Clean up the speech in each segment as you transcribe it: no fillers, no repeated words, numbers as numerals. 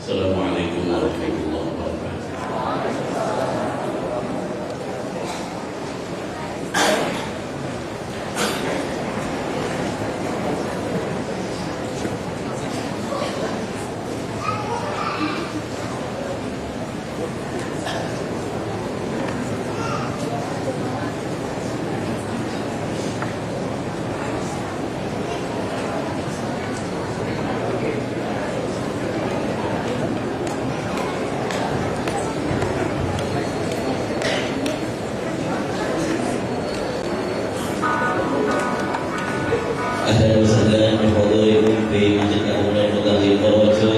Assalamualaikum warahmatullahi wabarakatuh. Ahlan wa sahlan bi hudurikum fi Masjid Al-Ulama Mudahir Purworejo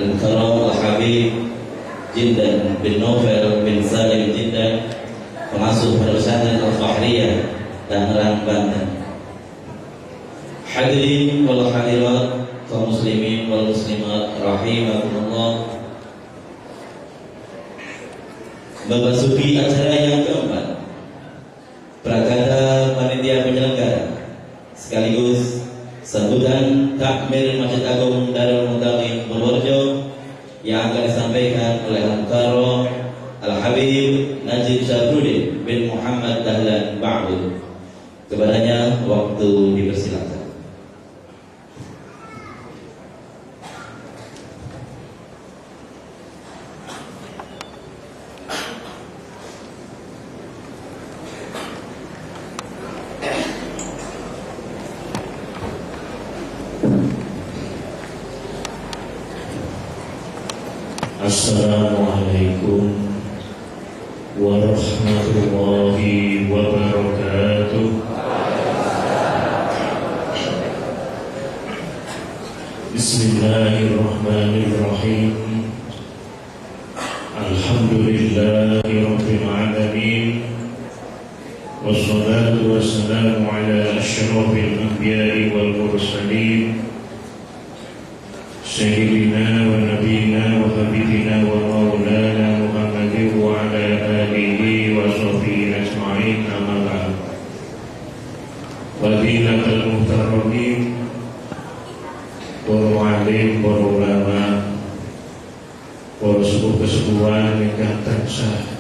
Al-Mukarram Al-Habib Jindan bin Novel bin Salim Jindan, pengasuh Pesantren Al-Fahriyah Tangerang, Banten. Hadirin wal hadirat, kaum muslimin wal muslimat rahimakumullah. Memasuki acara yang keempat, prakada panitia penyelenggara sekaligus sambutan takmir Masjid Agung Darul Mutaqin Purworejo yang akan disampaikan oleh Al-Mukarram Al-Habib Najib Syafruddin bin Muhammad Dahlan Ba'ud. Kepadanya waktu dipersilakan. Assalamualaikum warahmatullahi wabarakatuh. Bismillahirrahmanirrahim. Alhamdulillahi rabbil alamin. Wassalatu wassalamu ala asyrafil anbiya'i wal mursalin, Sayyidina wa nabiyina wa habibina wa maulana Muhammadin wa ala alihi wa sahbihi ajma'in, amma ba'd. Wadilatul muhtaramin, para alim, para ulama, para sepuh-sepuhan ingkang tansah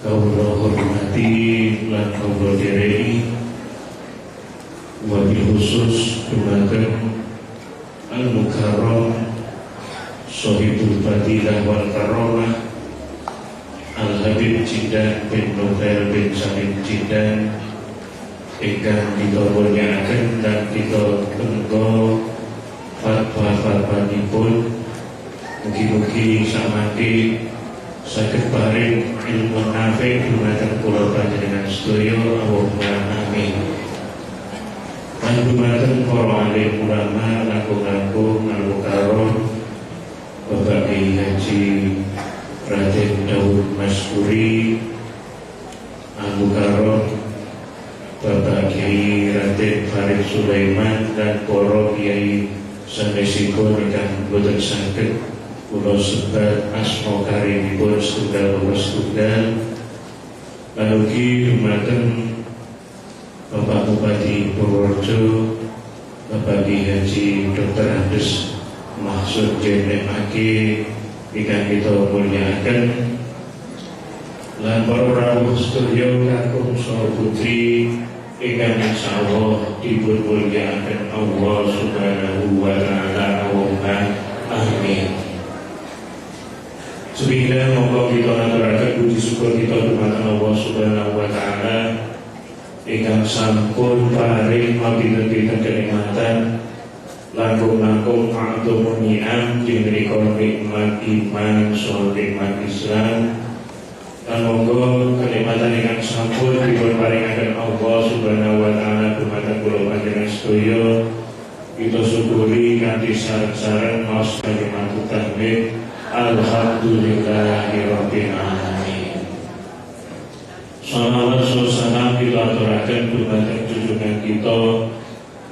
kawula hormati lan kawula dereki, wabil khusus dumateng Al-Mukarram Sohibul Fadilah wal Karamah Al-Habib Jindan bin Novel bin Salim Jindan ingkang kita mulyakaken dan kita tenggo fatwa-fatwanipun. Mugi-mugi samangke saged paring ilmu nafi' dumateng kula panjenengan sedaya, Allahumma amin. Dumateng para alim ulama langkung-langkung Al-Mukarram Bapak Kiai Haji Raden Daud Maskuri, Al-Mukarram Bapak Kiai Raden Farid Sulaiman, dan para kiai sanesipun ingkang boten saged kula sebat asma karimipun setunggal setunggal. Lan ugi dumateng Bapak Bupati Purworejo, Bapak Kiai Haji Dr. Andes Mahsud Jenek Aki ingkang kita mulyakaken, lan para rawuh sedaya kakung saha putri ingkang insyaallah dipun mulyakaken Allah Subhanahu wa taala, Allahumma amin. Sebelumnya monggo kita aturaken puji syukur kita dumateng Allah Subhanahu wa taala ingkang sampun paring mabiten-biten kenikmatan langkung-langkung ma'adumun ni'am dimrika nikmat iman saha nikmat Islam. Lan monggo kenikmatan ingkang sampun dipun paringaken Allah Subhanahu wa taala dumateng kula panjenengan sedaya kita syukuri kanthi sareng-sareng maos kalimat tahmid alhamdulillahirabbil alamin. Salawat salam kita aturaken dumateng junjungan kita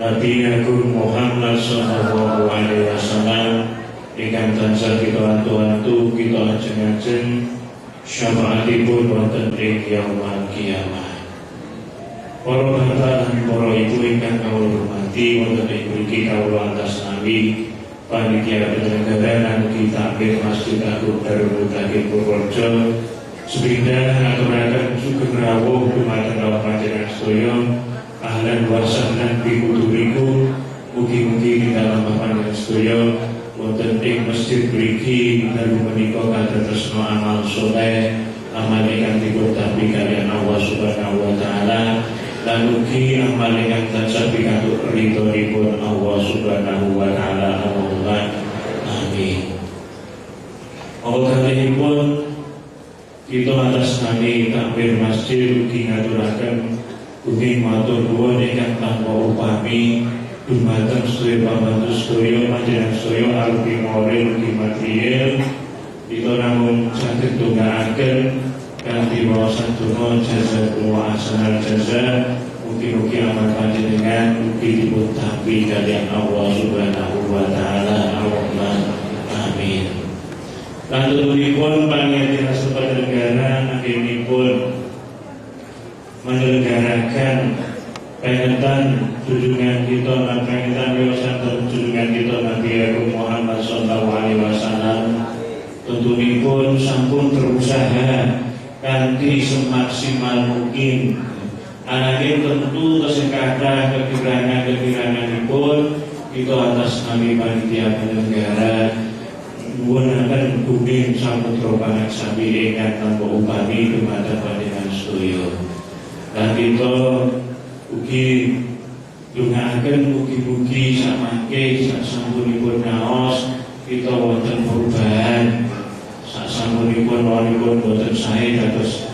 Nabi Agung Muhammad sallallahu alaihi wasallam ingkang tansah kita antu-antu kita ajeng-ajeng syafaatipun wonten ing yaumul kiamah. Para bapak lan para ibu ingkang kawula hormati, wonten ing mriki kawula antas nami panitia penyelenggara Nabi Takmir Masjid Agung Darul Mutakin Purworejo sepindah ngaturaken sugeng rawuh dumateng kawula panjenengan sedaya ahlan wa sahlan bi hudurikum. Mugi-mugi di dalam panjenengan sedaya wonten ing masjid mriki dalu menika kadosno amal saleh amal ingkang dipuntampi kaliyan Allah Subhanahu wa taala lan ugi amal ingkang tansah pikantuk ridhonipun Allah Subhanahu wa taala. Allahumma amin. Allah kalihipun kita atas nami takmir masjid ugi ngaturaken ugi matur nuwun ingkang tanpa upami dumateng sedaya pambantu sedaya panjenengan sedaya arupi moral ugi material. Kita namun saged ndongaaken kanthi wawasan donga jazakumullah ahsanal jaza. Mugi-mugi amal panjenengan ugi dipun tampi kaliyan Allah Subhanahu wa taala. Allahumma amin. Lan tuturipun panitia penyelenggara anggenipun menyelenggarakan pengetan junjungan kita lan pengetan wiyosan junjungan kita Nabi Agung Muhammad sallallahu alaihi wasallam. Tentunipun sampun berusaha kanthi semaksimal mungkin. Ananging tentu kesekata kekurangan-kekuranganipun kita atas nami panitia penyelenggara nuwunaken bumi samudra pangaksami ingkang tanpa upami dumateng panjenengan sedaya. Lan kita ugi ndongaaken mugi-mugi samangke sasampunipun naos kita wonten perubahan. Sasampunipun wonten boten sae dados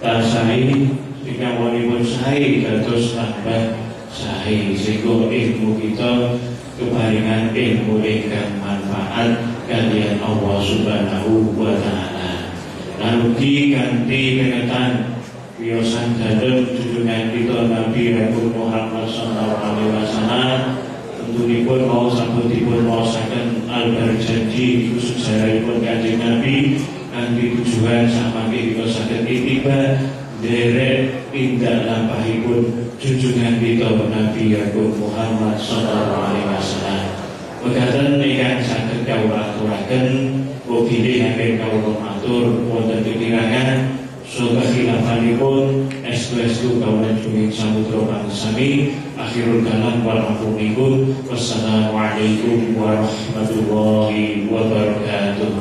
tasahi sehingga wonten sae dados tambah sae sehingga ilmu kita keparingan ilmu ingkang manfaat kaliyan Allah Subhanahu wa taala. Lan ugi kanthi pengetan wiyosan dalem junjungan kita Nabi Muhammad sallallahu alaihi wasallam. Tentunipun mau sampun dipun waosaken al-barjanji khusus sejarahipun Kanjeng Nabi kanthi tujuan samangke kita saged itiba derek tindak lampahipun junjungan kita Nabi Muhammad sallallahu alaihi wasallam. Mekaten ingkang saged kawula aturaken ugi ingkang kawula matur wonten pikirangan saha khilafanipun estu kawula junging samudra pangsami. Akhirul kalam warahmatullahi wassalamualaikum warahmatullahi wabarakatuh.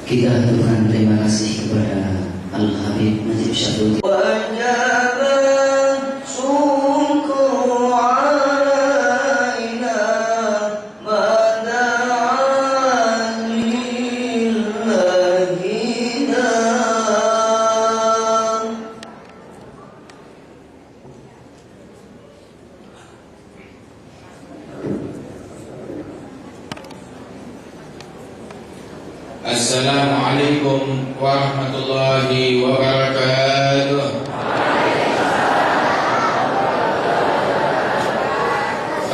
Kita aturkan terima kasih kepada Al-Habib Najib Syahruddin. Assalamualaikum warahmatullahi wabarakatuh.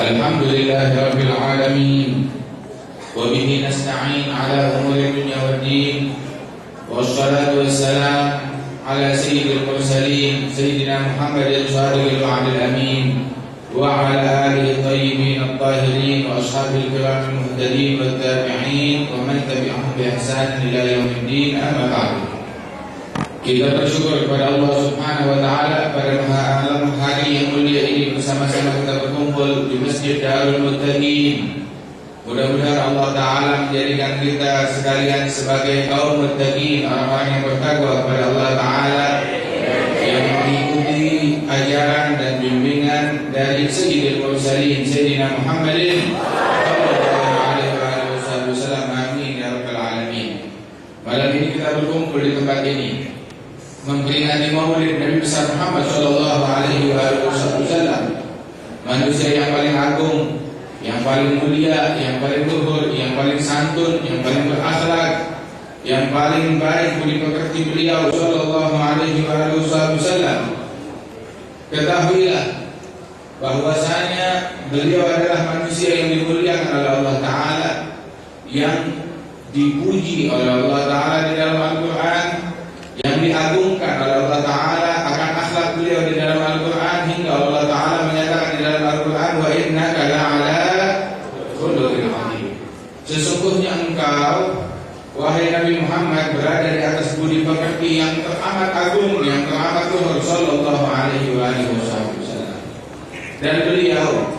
Alhamdulillahi rabbil alamin wa bihi nasta'in ala umuri dunya waddin wassalatu wassalam ala sayyidil mursalin sayyidina Muhammadin shadiqil wa'dil amin wa ala alihi tayyibin at-tahirin wa ashabil kiramil muhtadin wat tabi'in wa man tabi'ahum bi ihsan ila yaumiddin. Amma ba'du. Kita bersyukur kepada Allah Subhanahu wa taala pada malam hari yang mulia ini bersama-sama kita berkumpul di Masjid Darul Muttaqin. Mudah-mudahan Allah taala menjadikan kita sekalian sebagai kaum muttaqin, orang-orang yang bertakwa kepada Allah taala yang mengikuti ajaran dan bimbingan dari Sayyidil Mursalin Sayyidina Muhammadin sallallahu alaihi wasallam. Amin ya rabbal alamin. Malam ini kita berkumpul di tempat ini memperingati Maulid Nabi besar Muhammad sallallahu alaihi wasallam, manusia yang paling agung, yang paling mulia, yang paling luhur, yang paling santun, yang paling berakhlak, yang paling baik budi pekerti beliau sallallahu alaihi wasallam. Ketahuilah bahwasanya beliau adalah manusia yang dimuliakan oleh Allah taala, yang dipuji oleh Allah taala di dalam Al-Qur'an, yang diagungkan oleh Allah taala Muhammad berada di atas budi pekerti yang teramat agung, yang teramat luhur, sallallahu alaihi wasallam. Dan beliau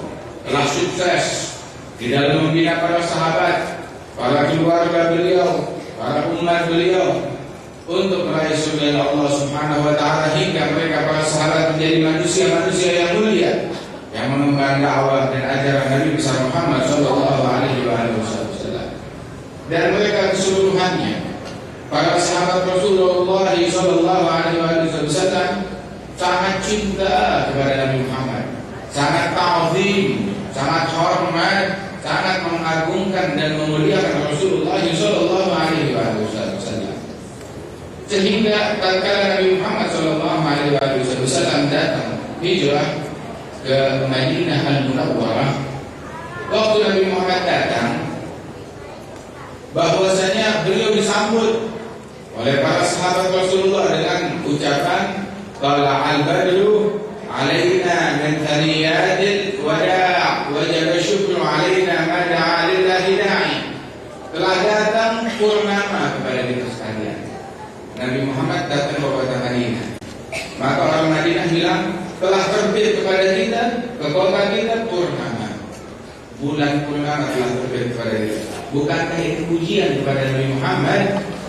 telah sukses di dalam membina para sahabat, para keluarga beliau, para umat beliau untuk meraih surga Allah Subhanahu wa taala, hingga mereka para sahabat menjadi manusia-manusia yang mulia yang mengemban dakwah dan ajaran Nabi besar Muhammad sallallahu alaihi wasallam. Dan mereka keseluruhannya, para sahabat Rasulullah sallallahu alaihi wasallam, sangat cinta kepada Nabi Muhammad, sangat ta'zim, sangat hormat, sangat mengagungkan dan memuliakan Rasulullah sallallahu alaihi wasallam. Sehingga tatkala Nabi Muhammad sallallahu alaihi wasallam datang hijrah ke Madinah Al-Munawwarah, waktu Nabi Muhammad datang, bahwasanya beliau disambut oleh para sahabat Rasulullah dengan ucapan qala al-badru alaina min thaniyatil wada' wajaba syukru alaina ma da'a lillahi da'i. Telah datang purnama kepada kita sekalian. Nabi Muhammad datang ke kota Madinah, maka orang Madinah bilang telah terbit kepada kita, ke kota kita purnama, bulan purnama telah terbit kepada kita. Bukankah itu pujian kepada Nabi Muhammad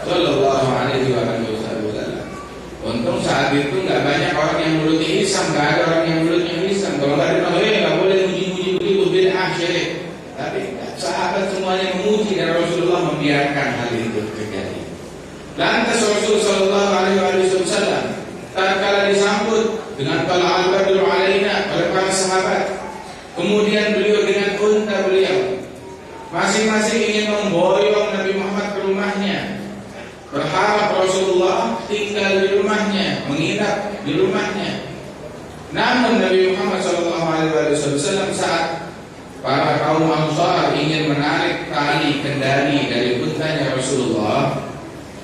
sallallahu alaihi wasallam? Untung saat itu nggak banyak orang yang mulutnya Islam, nggak ada orang yang mulutnya Islam. Kalau nggak ada nggak boleh muji-muji begitu, bid'ah syirik. Tapi sahabat semuanya memuji dan Rasulullah membiarkan hal itu terjadi. Lantas Rasul sallallahu alaihi wasallam tatkala disambut dengan qala al-badru alaina oleh para sahabat, kemudian beliau dengan unta beliau masing-masing ingin memboyong Nabi Muhammad ke rumahnya, berharap Rasulullah tinggal di rumahnya, menginap di rumahnya. Namun Nabi Muhammad SAW saat para kaum Ansar ingin menarik tali kendali dari untanya Rasulullah,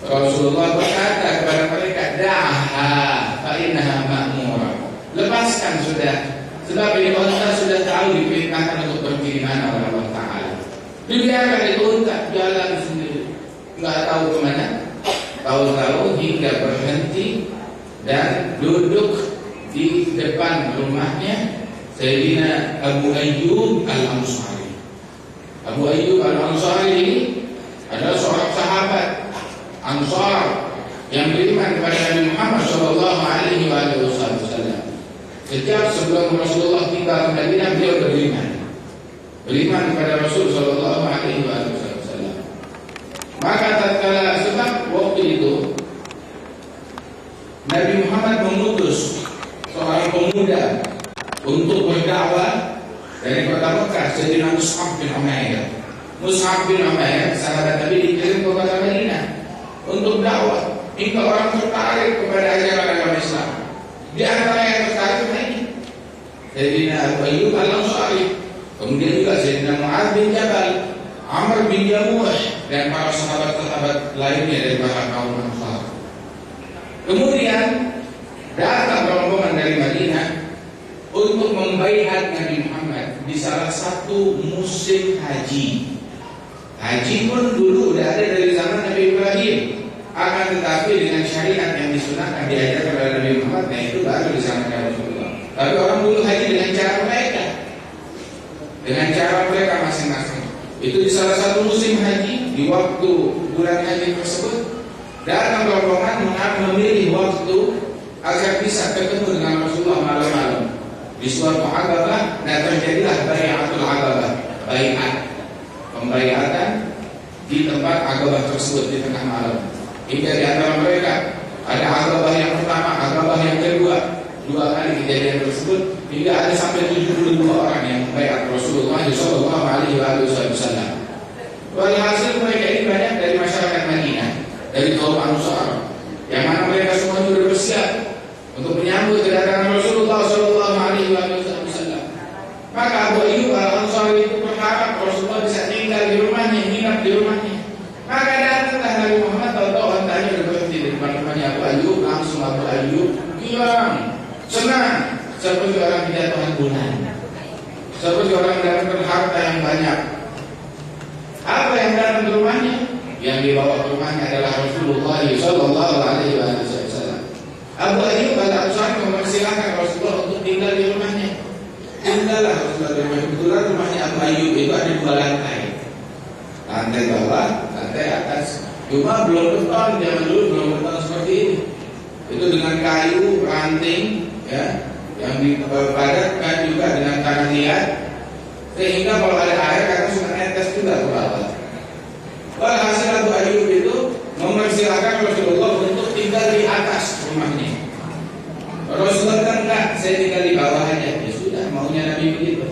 Rasulullah berkata kepada mereka, da'ha fa innaha ma'murah. Lepaskan sudah, sebab ini unta sudah tahu diperintahkan untuk pergi di mana oleh Allah Ta'ala. Dibiarkan itu unta jalan sendiri, nggak tahu kemana. Tahu-tahu hingga berhenti dan duduk di depan rumahnya Sayyidina Abu Ayyub Al-Ansari. Abu Ayyub Al-Ansari ini adalah seorang sahabat Ansar yang beriman kepada Nabi Muhammad sallallahu alaihi wasallam. Sejak sebelum Rasulullah tinggal di Madinah, beliau beriman kepada Rasul sallallahu alaihi wasallam. Maka tatkala sebab waktu itu Nabi Muhammad mengutus seorang pemuda untuk berdakwah dari kota Mekah, Sayyidina Mus'ab bin Umair. Mus'ab bin Umair, sahabat Nabi, dikirim ke kota Madinah untuk dakwah, hingga orang tertarik kepada ajaran agama Islam. Di antara yang tertarik ini Sayyidina Abu Ayyub Al-Ansari, kemudian juga Sayyidina Mu'adz bin Jabal, Amr bin Jamuh, dan para sahabat-sahabat lainnya dari para kaum Ansar. Kemudian datang rombongan dari Madinah untuk membaiat Nabi Muhammad di salah satu musim haji. Haji pun dulu udah ada dari zaman Nabi Ibrahim, akan tetapi dengan syariat yang disunahkan diajarkan oleh Nabi Muhammad, nah itu baru di zaman Rasulullah. Tapi orang dulu haji dengan cara mereka, masing-masing. Itu di salah satu musim haji, di waktu bulan haji tersebut, datang rombongan memilih waktu agar bisa ketemu dengan Rasulullah malam-malam di suatu Aqabah. Nah, terjadilah bai'atul Aqabah, pembaiatan di tempat Aqabah tersebut di tengah malam. Hingga di antara mereka ada Aqabah yang pertama, Aqabah yang kedua, 2 kali kejadian tersebut, hingga ada sampai 72 orang yang membaiat Rasulullah sallallahu alaihi wasallam. Walhasil mereka ini banyak dari masyarakat Madinah, dari kaum Ansar, yang mana mereka semua sudah bersiap untuk menyambut kedatangan Rasulullah sallallahu alaihi wasallam. Maka Abu Ayyub Al-Ansari itu berharap Rasulullah bisa tinggal di rumahnya, hinap di rumahnya. Maka datanglah Nabi Muhammad, tahu-tahu ontanya sudah berhenti di depan rumahnya Abu Ayyub. Langsung Abu Ayyub hilang, senang, seperti orang dijatuhkan bulan, seperti orang mendapatkan harta yang banyak. Apa yang datang ke rumahnya? yang dibawa ke rumahnya adalah Rasulullah Sallallahu Alaihi Wasallam. Abu Ayyub Al-Ansari mempersilahkan Rasulullah untuk tinggal di rumahnya. Tinggallah Rasulullah di rumahnya. Kebetulan rumahnya Abu Ayyub itu ada 2 lantai. Lantai bawah, lantai atas. Cuma belum beton, zaman dulu belum beton seperti ini. Itu dengan kayu, ranting, ya, yang dipadatkan juga dengan tanah liat, sehingga kalau ada air karena suka netes juga ke bawah. Walhasil Abu Ayyub itu mempersilahkan Rasulullah untuk tinggal di atas rumahnya. Rasulullah kan enggak, saya tinggal di bawah aja. Ya sudah, maunya Nabi begitu.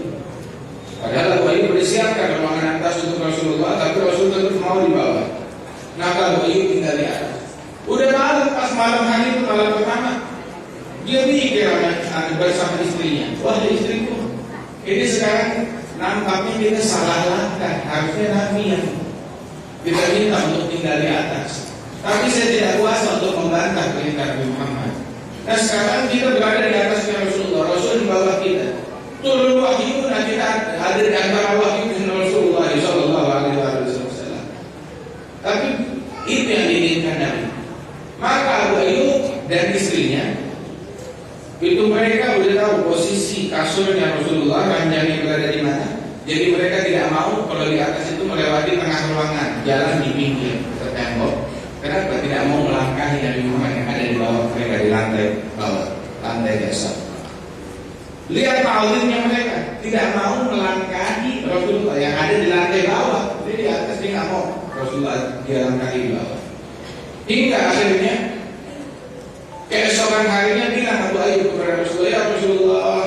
Padahal Abu Ayyub bersiapkan ruangan atas untuk Rasulullah, tapi Rasul tetap mau di bawah. Nah, Abu Ayyub tinggal di atas. Udah malam, pas malam hari itu malam pertama, dia mikir bersama istrinya. Wah, istriku, ini sekarang nampaknya kita salah langkah. Harusnya Nabi yang kita minta untuk tinggal di atas. Tapi saya tidak kuasa untuk membantah perintah Nabi Muhammad. Nah, sekarang kita berada di atasnya Rasulullah, Rasul di bawah kita. Turun wahyu, nah kita ada di antara wahyu dengan Rasulullah Sallallahu Alaihi Wasallam. Tapi itu yang diinginkan Nabi. Maka Abu Ayyub dan istrinya itu mereka sudah tahu posisi kasurnya Rasulullah, ranjangnya berada di mana. Jadi mereka tidak mau kalau di atas itu melewati tengah ruangan, jalan di pinggir ke tembok. Kenapa? Tidak mau melangkahi Nabi Muhammad yang ada di bawah mereka, di lantai bawah, lantai dasar. Lihat ta'zimnya mereka, tidak mau melangkahi Rasulullah yang ada di lantai bawah. Jadi di atas dia tidak mau Rasulullah dia langkahi di bawah. Hingga akhirnya keesokan harinya bilang Abu Ayyub kepada Rasulullah, ya Rasulullah,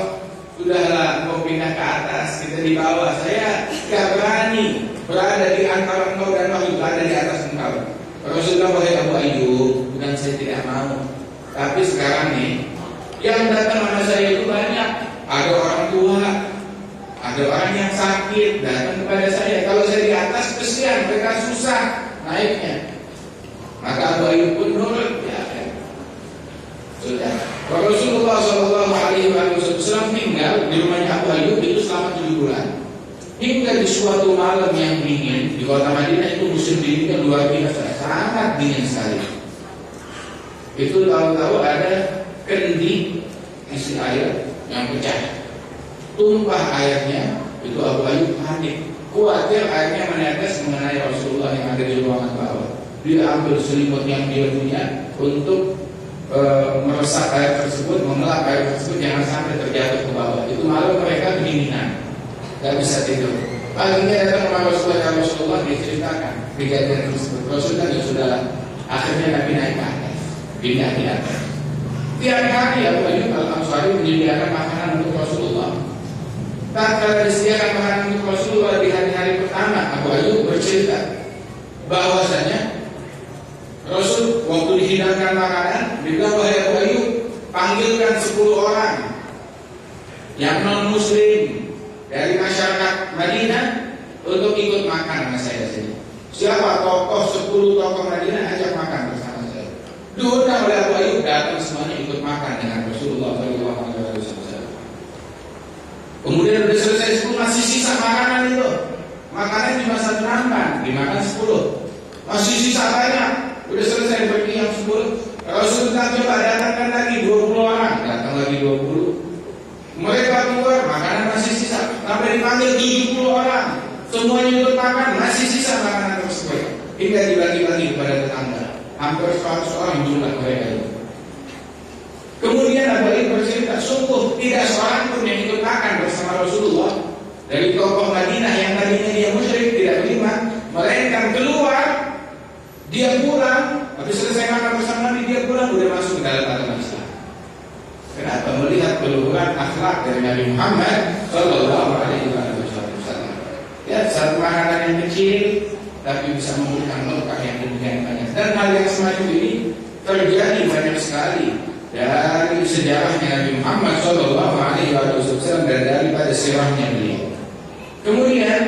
sudahlah kau pindah ke atas, kita di bawah. Saya tidak berani berada di antara engkau dan wahyu, berada di atas engkau. Rasulullah, wahai Abu Ayyub, bukan saya tidak mau, tapi sekarang nih yang datang sama saya itu banyak. Ada orang tua, ada orang yang sakit datang kepada saya. Kalau saya di atas kesian, mereka susah naiknya. Maka Abu Ayyub pun nurut, ya kan? Sudah. Rasulullah Sallallahu Alaihi Wasallam tinggal di rumahnya Abu Ayyub itu selama 7 bulan. Hingga di suatu malam yang dingin di kota Madinah, itu musim dinginnya luar biasa, sangat dingin sekali. Itu tahu-tahu ada kendi isi air yang pecah, tumpah airnya. Itu Abu Ayyub panik, khawatir airnya menetes mengenai Rasulullah yang ada di ruangan bawah. Dia ambil selimut yang dia punya untuk meresap air tersebut, mengelap air tersebut, jangan sampai terjatuh ke bawah. Itu malam mereka kedinginan, gak bisa tidur. Paginya datang kepada Rasulullah, diceritakan kejadian tersebut. Rasulullah ya sudah, akhirnya Nabi naik ke atas, pindah di atas. Tiap hari Abu Ayyub Al-Ansari menyediakan makanan untuk Rasulullah. Tatkala disediakan makanan untuk Rasulullah di hari-hari pertama, Abu Ayyub bercerita bahwasanya Rasul waktu dihidangkan makanan, dibilang, wahai Abu Ayyub, panggilkan 10 orang yang non muslim dari masyarakat Madinah untuk ikut makan sama saya sini. Siapa tokoh 10 tokoh Madinah, ajak makan bersama saya. Diundang oleh Abu Ayyub, datang semuanya ikut makan dengan Rasulullah SAW. Kemudian sudah selesai 10, masih sisa makanan itu. Makanan cuma 1 nampan, dimakan 10. Masih sisa banyak. Udah selesai pergi yang 10. Rasulullah coba datangkan lagi 20 orang, datang lagi 20. Mereka keluar, makanan masih sisa. Sampai dipanggil 70 orang, semuanya ikut makan, masih sisa makanan tersebut. Hingga dibagi-bagi kepada tetangga. Hampir 100 orang jumlah mereka itu. Kemudian Abu Ayyub bercerita, sungguh tidak seorang pun yang ikut makan bersama Rasulullah dari tokoh Madinah yang tadinya dia musyrik, tidak beriman, melainkan keluar, dia pulang, habis selesai makan bersama Nabi, dia pulang sudah masuk ke dalam agama Islam. Kenapa? Melihat keluhuran akhlak dari Nabi Muhammad Sallallahu Alaihi Wasallam. Ya, satu makanan yang kecil tapi bisa memberikan berkah yang demikian banyak. Dan hal yang semacam ini terjadi banyak sekali dari sejarahnya Nabi Muhammad Sallallahu Alaihi Wasallam dan daripada sirahnya beliau. Kemudian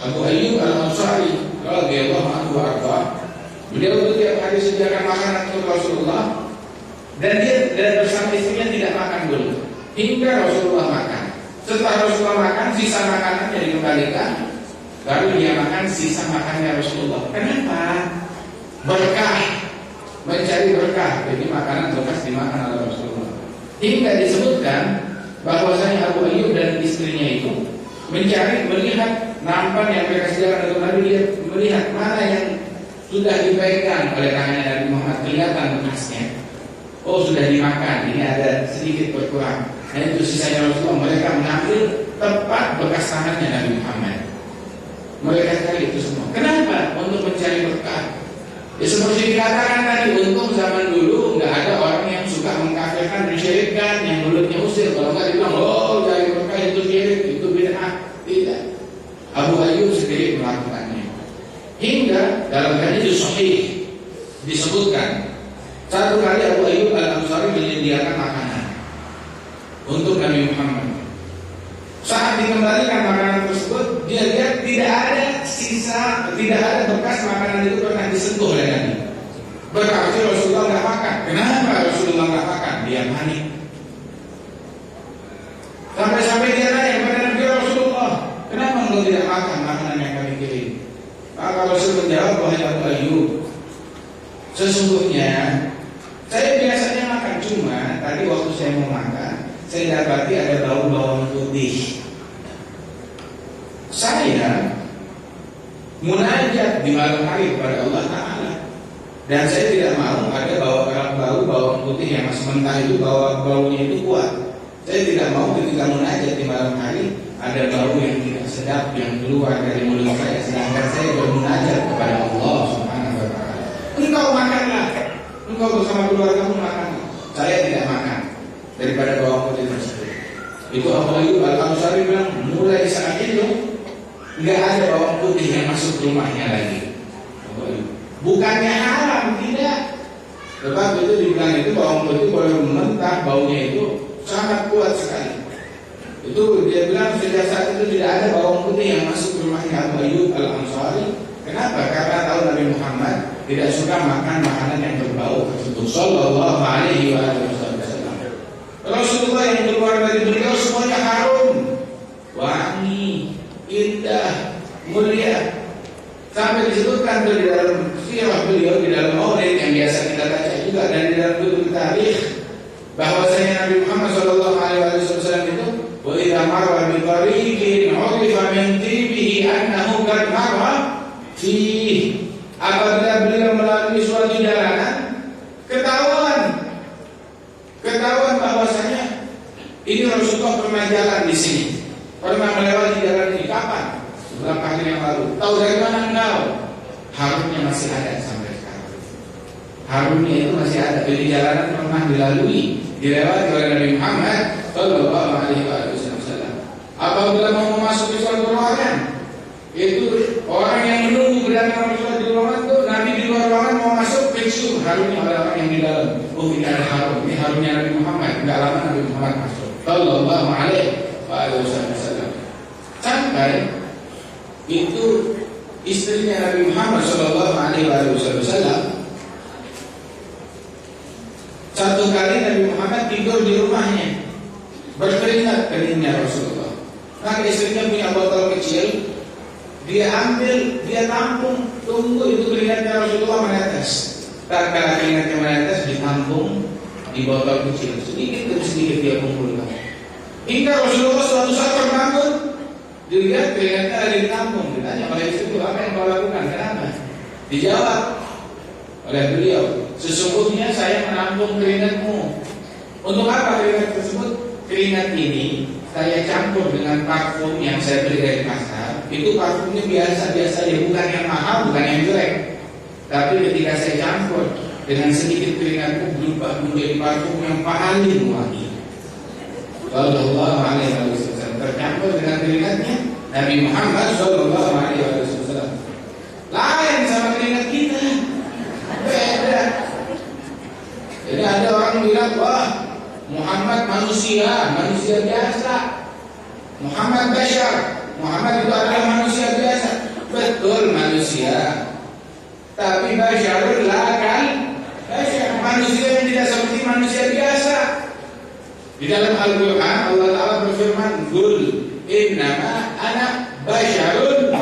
Abu Ayyub Al-Ansari radhiyallahu anhu arba, beliau itu tiap hari sediakan makanan untuk Rasulullah, dan dia bersama istrinya tidak makan dulu hingga Rasulullah makan. Setelah Rasulullah makan, sisa makanannya dikembalikan. lalu dia makan sisa makannya Rasulullah. Kenapa? Berkah, mencari berkah. Jadi makanan bekas dimakan oleh Rasulullah. Hingga disebutkan bahwasanya Abu Ayyub dan istrinya itu melihat nampan yang mereka sediakan untuk Nabi, dia melihat mana yang sudah dipegang oleh tangannya Nabi Muhammad, kelihatan bekasnya. Oh, sudah dimakan, ini ada sedikit berkurang. Nah, itu sisanya Rasulullah. Mereka mengambil tepat bekas tangannya Nabi Muhammad. Mereka cari itu semua. Kenapa? Untuk mencari berkah. Ya, seperti dikatakan tadi, untung zaman dulu nggak ada orang yang suka mengkafirkan, mensyirikkan, yang mulutnya usir. Kalau nggak dibilang, oh cari berkah itu syirik, itu bid'ah. Tidak. Abu Ayyub sendiri melakukannya. Hingga dalam hadis sahih disebutkan, satu kali Abu Ayyub Al-Ansari menyediakan makanan untuk Nabi Muhammad. Saat dikembalikan makanan tersebut, dia lihat tidak ada sisa, tidak ada bekas makanan itu pernah disentuh oleh Nabi. Berarti Rasulullah nggak makan. Kenapa Rasulullah nggak makan? Dia panik. Sampai-sampai dia nanya kepada Nabi Rasulullah, kenapa engkau tidak makan makanan yang kami kirim? Maka Rasul menjawab, wahai Abu Ayyub, sesungguhnya saya biasanya makan, cuma tadi waktu saya mau makan, saya dapati ada bau bawang putih. Saya munajat di malam hari kepada Allah Ta'ala, dan saya tidak mau ada bau bawang putih yang masih mentah itu, baunya itu kuat. Saya tidak mau ketika munajat di malam hari ada bau yang tidak sedap yang keluar dari mulut saya, sedangkan saya bermunajat kepada Allah Subhanahu wa Ta'ala. Engkau makanlah, engkau bersama keluargamu makan. Saya tidak makan daripada bawang putih tersebut. Itu Abu Ayyub Al-Ansari bilang, mulai saat itu nggak ada bawang putih yang masuk rumahnya lagi. Bukannya haram, tidak. Sebab itu dibilang itu bawang putih boleh mentah, baunya itu sangat kuat sekali. Itu dia bilang sejak saat itu tidak ada bawang putih yang masuk ke rumahnya Abu Ayyub Al-Ansari. Kenapa? Karena tahu Nabi Muhammad tidak suka makan makanan yang berbau tersebut. Sallallahu alaihi wasallam. Rasulullah yang keluar dari beliau semuanya harum, wangi, indah, mulia. Sampai disebutkan di dalam sirah beliau, di dalam maulid yang biasa kita baca juga, dan di dalam buku tarikh, bahwasanya Nabi Muhammad sallallahu alaihi wasallam itu, wa idza marra bi tariqin 'urifa min tibihi annahu qad marra fihi. Apabila beliau melalui suatu jalanan, ketahuan bahwasanya ini Rasulullah pernah jalan di sini, pernah melewati jalan ini. Kapan? Beberapa hari yang lalu. Tahu dari mana engkau? Harumnya masih ada sampai sekarang. Harumnya itu masih ada. Jadi jalanan pernah dilalui, dilewati oleh Nabi Muhammad sallallahu alaihi wasallam. Apabila mau memasuki suatu ruangan, itu orang yang menunggu berdatang Rasulullah di ruangan itu, Nabi di luar ruangan mau masuk, kecium harumnya oleh orang yang di dalam. Oh, tidak ada harum. Ini harumnya Nabi Muhammad. Tidak lama Nabi Muhammad masuk sallallahu alaihi wasallam. Sampai itu istrinya Nabi Muhammad sallallahu alaihi wasallam, satu kali Nabi Muhammad tidur di rumahnya, berkeringat keningnya Rasulullah. Maka istrinya punya botol kecil, dia ambil, dia tampung, tunggu itu keringatnya Rasulullah menetes. Tak kala keringatnya menetes, ditampung di botol kecil, sedikit demi sedikit dia kumpulkan. Hingga Rasulullah suatu saat terbangun, dilihat keringatnya ada di tampung. Ditanya oleh istri itu, apa yang kau lakukan? Kenapa? Dijawab oleh beliau, sesungguhnya saya menampung keringatmu. Untuk apa keringat tersebut? Keringat ini saya campur dengan parfum yang saya beli dari pasar. Itu parfumnya biasa-biasa saja, bukan yang mahal, bukan yang jelek. Tapi ketika saya campur dengan sedikit keringatku, berubah menjadi parfum yang paling wangi. Sallallahu alaihi wasallam, tercampur dengan keringatnya Nabi Muhammad sallallahu alaihi wasallam. Lain sama keringat kita, beda. Jadi ada orang bilang, wah Muhammad manusia biasa. Muhammad bashar, Muhammad itu adalah manusia biasa. Betul manusia, tapi basyarul lakal bashar, manusia yang tidak seperti manusia biasa. Di dalam Al-Quran Allah Ta'ala berfirman, Qul innama ana basyarun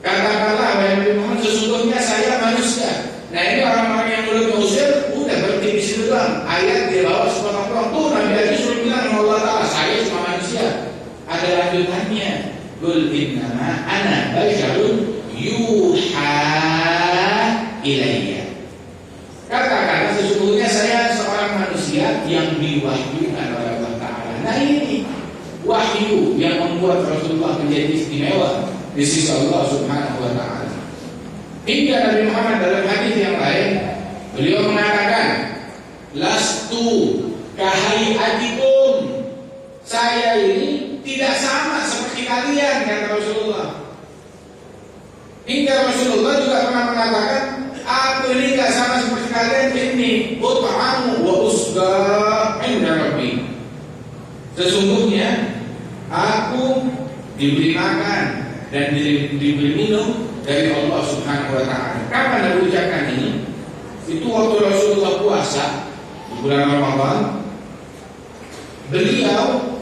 Katakanlah wahai Nabi Muhammad, sesungguhnya saya manusia. Nah ini orang-orang yang mulutnya usir udah berhenti di situ doang. Ayat dia bawa sepotong tuh Nabi lagi suruh bilang sama Allah Ta'ala, saya cuma manusia. Ada lanjutannya, Qul innama ana basyarun yuha ilayya. Katakanlah sesungguhnya saya seorang manusia yang diwahyukan oleh Allah Ta'ala. Nah ini wahyu yang membuat Rasulullah menjadi istimewa di sisi Allah Subhanahu wa Ta'ala. Hingga Nabi Muhammad dalam hadis yang lain, beliau mengatakan, lastu kahayatikum, saya ini tidak sama seperti kalian, kata Rasulullah. Hingga Rasulullah juga pernah mengatakan, aku ini tidak sama seperti kalian, ini ut'amu wa usga inda rabbi. Sesungguhnya aku diberi makan dan diberi minum dari Allah Subhanahu wa Ta'ala. Kapan Nabi ucapkan ini? Itu waktu Rasulullah puasa di bulan Ramadan. Beliau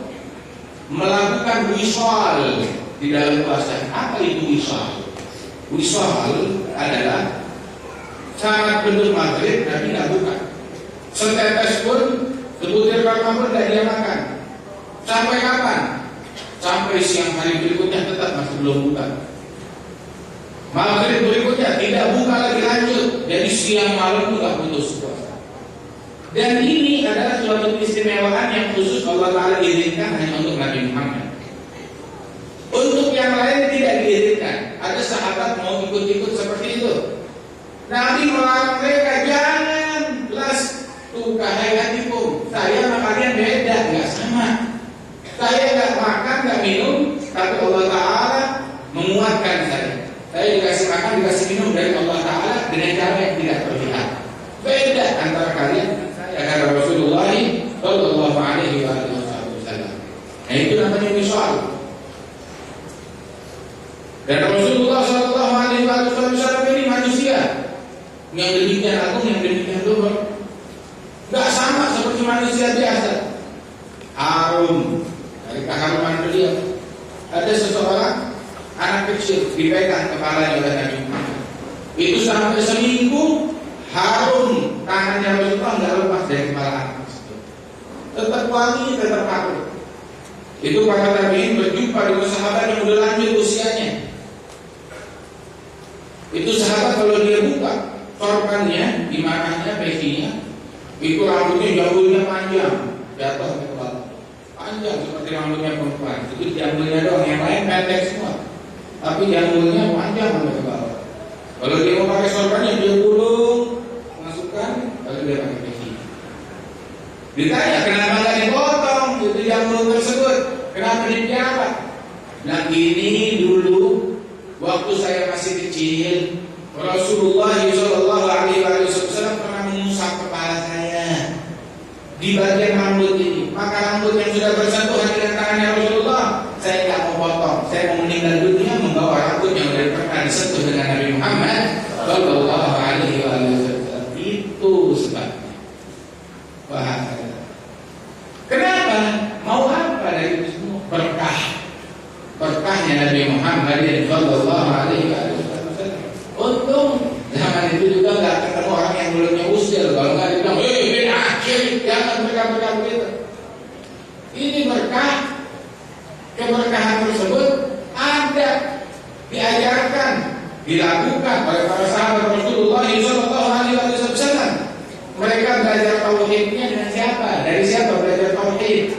melakukan wisal di dalam puasa. Apa itu wisal? Wisal adalah saat bentuk maghrib Nabi tidak buka. Setetes pun, sebutir kurma pun tidak dia makan. Sampai kapan? Sampai siang hari berikutnya tetap masih belum buka. Maghrib berikutnya tidak buka lagi, lanjut. Jadi siang malam juga putus puasa. Dan ini adalah suatu keistimewaan yang khusus Allah Ta'ala izinkan hanya untuk Nabi Muhammad. Untuk yang lain tidak diizinkan. Ada sahabat mau ikut-ikut seperti itu. Nabi melarang mereka, jangan lastu kahayatikum, saya sama kalian beda, nggak sama. Saya nggak makan, nggak minum, tapi Allah Ta'ala menguatkan saya. Saya dikasih makan, dikasih minum dari Allah Ta'ala dengan cara yang tidak terlihat. Beda antara kalian dan saya, kata Rasulullah Sallallahu Alaihi Wasallam. Nah itu namanya misal. Dan Rasulullah Sallallahu Alaihi Wasallam ini manusia yang demikian agung, yang demikian luhur, nggak sama seperti manusia biasa. Harum dari keharuman beliau. Ada seseorang anak kecil dipegang kepalanya oleh Nabi Muhammad. Itu sampai seminggu harum tangannya Rasulullah nggak lepas dari kepala anak tersebut. Tetap wangi, tetap harum. Itu para tabi'in berjumpa dengan sahabat yang udah lanjut usianya. Itu sahabat kalau dia buka sorbannya, dimakannya, pekinya, itu rambutnya jambulnya panjang, jatuh ke bawah. Panjang seperti rambutnya perempuan. Itu jambulnya doang, yang lain pendek semua. Tapi jambulnya panjang sampai ke bawah. Kalau dia mau pakai sorbannya, dia gulung, masukkan, lalu dia pakai peci. Ditanya, kenapa nggak dipotong itu jambul tersebut? Kenapa dipiara? Nah ini dulu, waktu saya masih kecil, Rasulullah Sallallahu Alaihi Wasallam pernah mengusap kepala saya di bagian rambut ini. Maka rambut yang sudah bersentuhan dengan tangannya Rasulullah, saya tidak mau potong. Saya mau meninggal dunia membawa rambut yang sudah pernah disentuh dengan Nabi Muhammad Sallallahu Alaihi Wasallam. Itu sebabnya. Wah, kenapa? Mau apa dari itu semua? Berkah. Berkahnya Nabi Muhammad Sallallahu Alaihi Wasallam. Untung zaman itu juga nggak ketemu orang yang mulutnya usil. Kalau nggak dibilang, jangan berkah-berkah begitu. Ini berkah, keberkahan tersebut ada, diajarkan, dilakukan oleh para sahabat Rasulullah Sallallahu Alaihi Wasallam. Mereka belajar tauhidnya dengan siapa? Dari siapa belajar tauhid?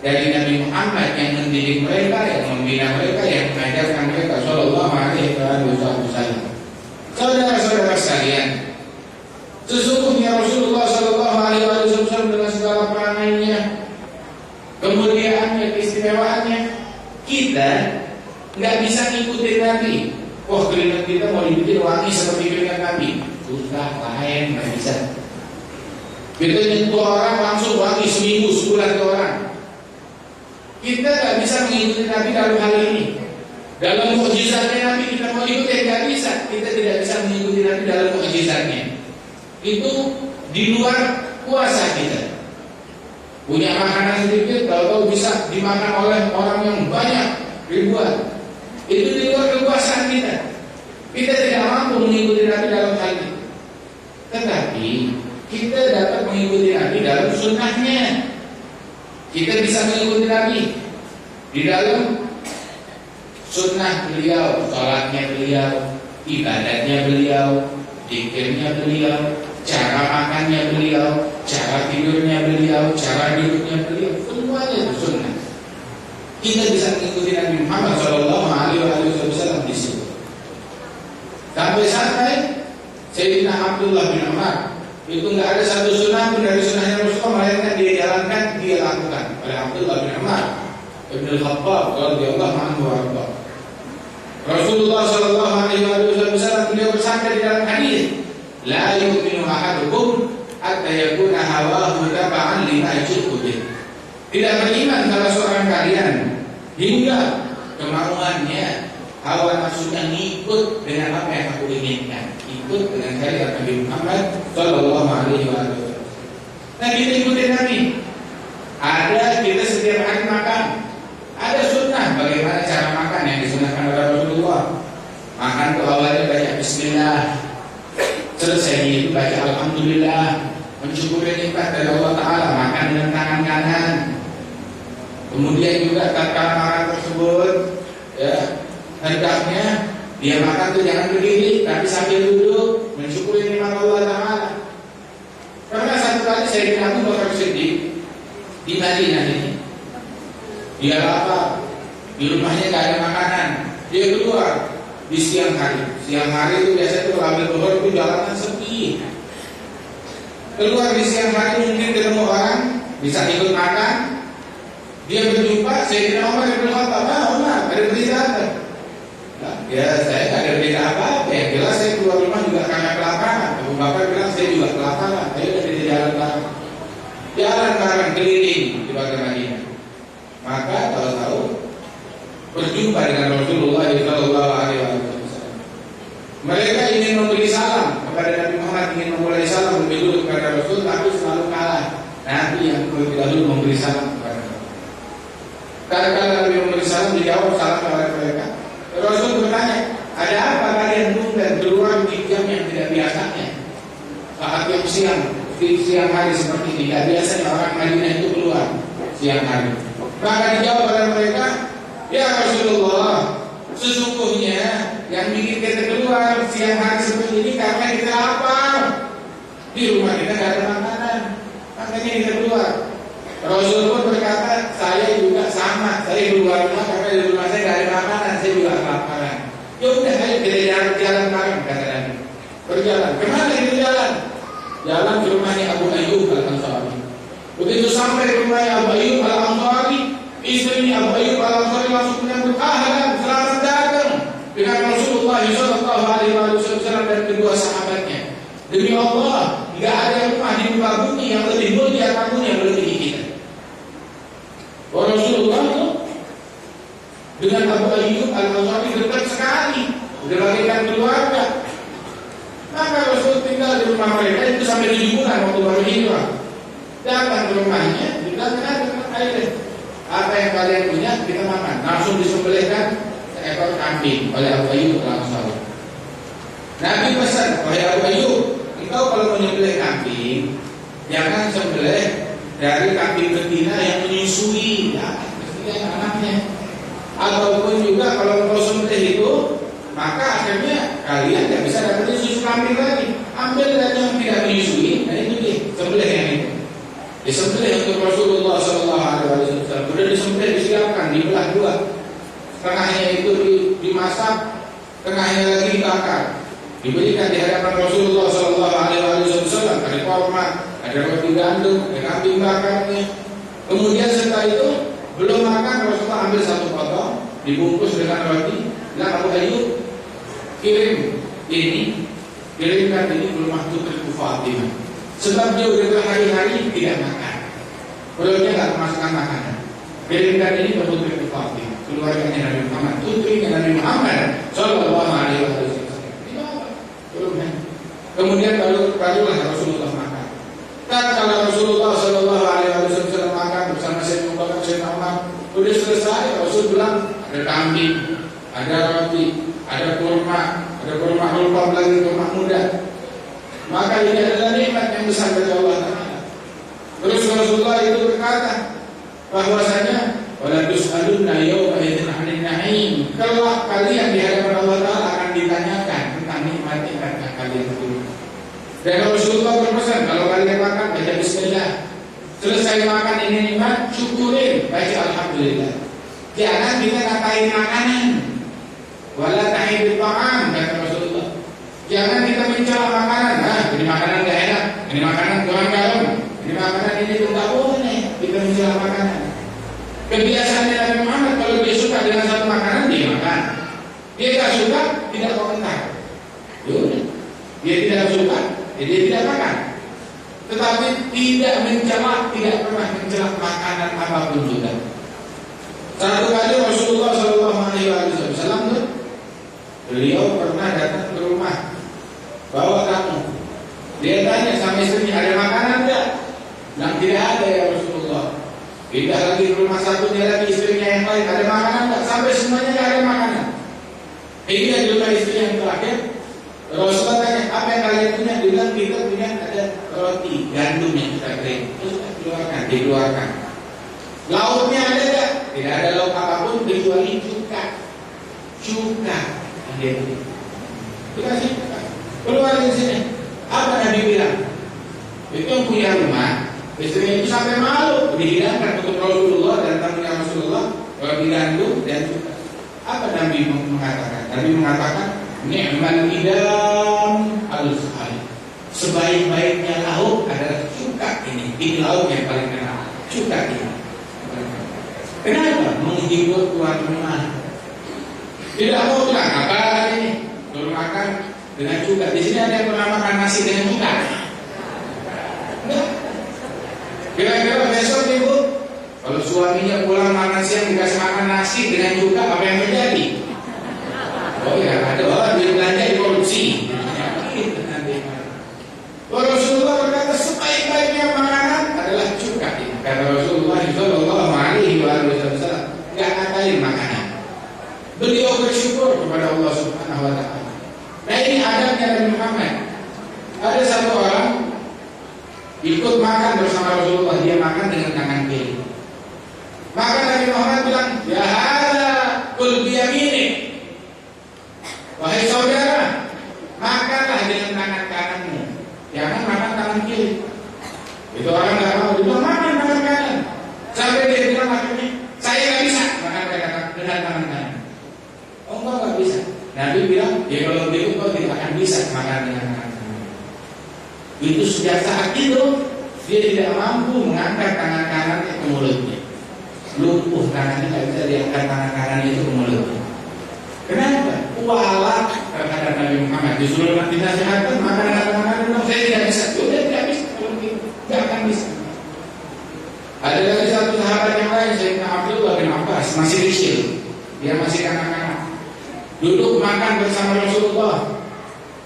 Dari Nabi Muhammad yang mendidik mereka, yang membina mereka, yang mengajarkan mereka. Sallallahu Alaihi Wasallam. Saudara-saudara sekalian, sesungguhnya Rasulullah Sallallahu Alaihi Wasallam dengan segala perangainya, kemuliaannya, keistimewaannya, kita nggak bisa ngikutin Nabi. Wah, keringat kita mau dibikin wangi seperti keringat Nabi, susah, lain, nggak bisa. Kita nyentuh orang langsung wangi seminggu, sebulan ke orang. Kita nggak bisa mengikuti Nabi dalam hal ini. Dalam mukjizatnya Nabi kita mau ikuti, nggak bisa. Kita tidak bisa mengikuti Nabi dalam mukjizatnya. Itu di luar kuasa kita. Punya makanan sedikit, tahu-tahu bisa dimakan oleh orang yang banyak, ribuan. Itu di luar kekuasaan kita. Kita tidak mampu mengikuti Nabi dalam hal ini, tetapi kita dapat mengikuti Nabi dalam sunnahnya. Kita bisa mengikuti Nabi di dalam sunnah beliau, sholatnya beliau, ibadatnya beliau, zikirnya beliau, cara makannya beliau, cara tidurnya beliau, cara duduknya beliau, semuanya itu sunnah. Kita bisa mengikuti Nabi Muhammad SAW di situ. Sampai Sayyidina Abdullah bin Umar itu nggak ada satu sunnah pun dari sunnahnya Rasulullah melainkan dia jalankan, dia lakukan oleh Abdullah bin Umar Ibn al-Khattab radhiyallahu anhu warḍah. Rasulullah sallallahu alaihi wasallam beliau bersabda di dalam hadis, la yu'minu ahadukum hatta yakuna hawahu tab'an lima yajibu bih. Tidak beriman salah seorang kalian hingga kemauannya, hawa nafsunya ngikut dengan apa yang aku inginkan, ikut dengan syariat Nabi Muhammad sallallahu alaihi wasallam. Nah, kita ikutin Nabi. Ada kita setiap hari makan, ada sunnah bagaimana cara makan yang disunahkan oleh Rasulullah. Makan tuh awalnya baca Bismillah, selesai itu baca Alhamdulillah, mensyukuri nikmat dari Allah Taala. Makan dengan tangan kanan. Kemudian juga tatkala makan tersebut, ya, hendaknya dia makan tuh jangan berdiri, tapi sambil duduk mensyukuri nikmat Allah Taala. Karena satu kali saya di Abu Bakar Siddiq di Madinah ini, dia lapar, di rumahnya nggak ada makanan, dia keluar di siang hari. Siang hari itu biasanya tuh ambil keluar itu jalanan sepi. Keluar di siang hari mungkin ketemu orang, bisa ikut makan. Dia berjumpa Sayyidina Umar bin Khattab. Umar, ada berita apa? Nah, ya saya nggak ada berita apa-apa. Yang jelas saya keluar rumah juga karena kelaparan. Abu Bakar bilang saya juga kelaparan. Ayo kita jalan bareng. Jalan bareng keliling di Bagar Madinah. Maka tahu-tahu berjumpa dengan Rasulullah Sallallahu Alaihi Wasallam. Mereka ingin memberi salam kepada Nabi Muhammad, ingin memulai salam lebih dulu kepada Rasul, tapi selalu kalah. Nabi yang lebih dahulu memberi salam kepada mereka. Karena Nabi memberi salam, dijawab salam oleh mereka. Rasul bertanya, ada apa kalian dan keluar di jam yang tidak biasanya? Saat yang siang hari seperti ini, tidak biasanya orang Madinah itu keluar siang hari. Maka dijawab oleh mereka, ya Rasulullah, sesungguhnya yang bikin kita keluar siang hari seperti ini karena kita lapar. Di rumah kita tidak ada makanan, makanya kita keluar. Rasul pun berkata, saya juga sama, saya keluar rumah karena di rumah saya tidak ada makanan, saya juga kelaparan. Ya udah, ayo kita jalan bareng, kata Nabi. Berjalan, kemana kita jalan? Jalan ke rumahnya Abu Ayyub Al-Ansari. Begitu sampai ke rumahnya Abu Ayyub Al-Ansari, istri Abu Ayyub Al-Ansari langsung menyambut, ahlan, selamat datang dengan Rasulullah Sallallahu Alaihi Wasallam dan kedua sahabatnya. Demi Allah, tidak ada rumah di muka bumi yang lebih mulia kamu yang melebihi kita. Rasulullah itu dengan Abu Ayyub Al-Ansari dekat sekali, sudah bagaikan keluarga. Maka Rasul tinggal di rumah mereka itu sampai 7 bulan waktu baru hijrah. Datang ke rumahnya, bilang, ayo apa yang kalian punya kita makan. Langsung disembelihkan seekor kambing oleh Abu Ayyub Al-Ansari. Nabi pesan, wahai Abu Ayyub, engkau kalau menyembelih kambing, jangan sembelih dari kambing betina yang menyusui, ya, kesian anaknya. Ataupun juga kalau engkau sembelih itu, maka akhirnya kalian tidak bisa dapetin susu kambing lagi. Ambil dari yang tidak menyusui, nah itu dia, sembelih yang itu. Disembelih untuk Rasulullah Sallallahu Alaihi Wasallam. Sudah disembelih, disiapkan, dibelah dua. Tengahnya itu dimasak, tengahnya lagi dibakar. Diberikan di hadapan Rasulullah Sallallahu Alaihi Wasallam. Ada korma, ada roti gandum, ada kambing bakarnya. Kemudian setelah itu belum makan, Rasulullah ambil satu potong, dibungkus dengan roti. Nah, Abu Ayyub kirimkan ini ke rumah putriku Fatimah. Sebab dia udah berhari-hari tidak makan, perutnya nggak memasukkan makanan. Kirimkan ini ke putriku Fatimah, keluarganya Nabi Muhammad, putrinya Nabi Muhammad Sallallahu Alaihi Wasallam. Kemudian barulah Rasulullah makan. Kalau Rasulullah Sallallahu Alaihi Wasallam makan bersama Sayyidina Abu Bakar, Sayyidina Umar, udah selesai, Rasul bilang ada kambing, ada roti, ada kurma, ada kurma lagi, kurma muda. Maka ini adalah nikmat yang besar dari Allah Ta'ala. Terus Rasulullah itu berkata bahwasanya wala tus'alunna yawma idzin 'anil na'im. Kelak kalian di hadapan Allah Ta'ala akan ditanyakan tentang nikmat-nikmat yang kalian terima. Dan Rasulullah berpesan, kalau kalian makan baca bismillah. Selesai makan ini nikmat, syukurin, baca alhamdulillah. Jangan kita ngatain makanan. Wala tahibul ta'am, kata Rasulullah. Jangan kita mencela makanan. Nah, ini makanan enggak enak, ini makanan kurang garam, ini makanan ini tidak boleh kita mencela makanan. Kebiasaan Nabi Muhammad, kalau dia suka dengan satu makanan, dia makan. Dia tidak suka, tidak komentar. Yaudah. Dia tidak suka, dia tidak makan. Tetapi tidak mencela, tidak pernah mencela makanan apapun juga. Satu kali Rasulullah SAW beliau pernah datang ke rumah, bawa tamu. Dia tanya sama istrinya, ada makanan enggak? Nah, tidak ada ya Rasulullah. Pindah lagi ke rumah satunya lagi, istrinya yang lain, ada makanan enggak? Sampai semuanya tidak ada makanan. Ini juga istri yang terakhir. Rasulullah tanya, apa yang kalian punya? Dia bilang, kita punya ada roti gandum yang kita kering. Terus dikeluarkan. Lauknya ada enggak? Tidak ada lauk apapun kecuali cuka. Dia dikasih keluar dari sini. Apa Nabi bilang? Itu yang punya rumah, istrinya itu sampai malu dihidangkan untuk Rasulullah dan tamunya Rasulullah roti gandum dan cuka. Apa Nabi mengatakan? Nabi mengatakan ni'mal idam al-khali. Sebaik-baiknya lauk adalah cuka ini. Ini lauk yang paling enak. Cuka ini. Kenapa? Menghibur tuan rumah. Tidak mau bilang apa ini? Belum makan dengan cuka. Di sini ada yang pernah makan nasi dengan cuka? Enggak. Kira-kira besok ibu, kalau suaminya pulang makan siang dikasih makan nasi dengan cuka, apa yang terjadi? Oh ya, ada orang duit belanja dikorupsi. Rasulullah berkata sebaik-baiknya makanan adalah cuka. Kata Rasulullah SAW, nggak ngatain makanan. Beliau bersyukur kepada Allah Subhanahu wa Ta'ala. Nah, ini adabnya Nabi Muhammad. Ada satu orang ikut makan bersama Rasulullah, dia makan dengan tangan kiri. Maka Nabi Muhammad bilang, ya hadza kul bi yaminik. Wahai saudara, makanlah dengan tangan kananmu, jangan makan tangan kiri. Itu orang nggak mau, dia bilang makan tangan kanan. Sampai dia bilang akhirnya, saya nggak bisa makan dengan tangan kanan. Oh enggak, nggak bisa. Nabi bilang, ya kalau begitu kau tidak akan bisa makan dengan tangan kanan. Itu sejak saat itu dia tidak mampu mengangkat tangan kanannya ke mulutnya. Lumpuh tangannya, tidak bisa diangkat tangan kanannya itu ke mulutnya. Kenapa? Kualat terhadap Nabi Muhammad. Disuruh dinasihatkan makan dengan tangan kanan. Saya tidak bisa. Sudah tidak bisa. Kalau begitu tidak akan bisa. Ada lagi satu sahabat yang lain, Sayyidina Abdullah bin Abbas, masih kecil. Dia masih kanak-kanak. Duduk makan bersama Rasulullah.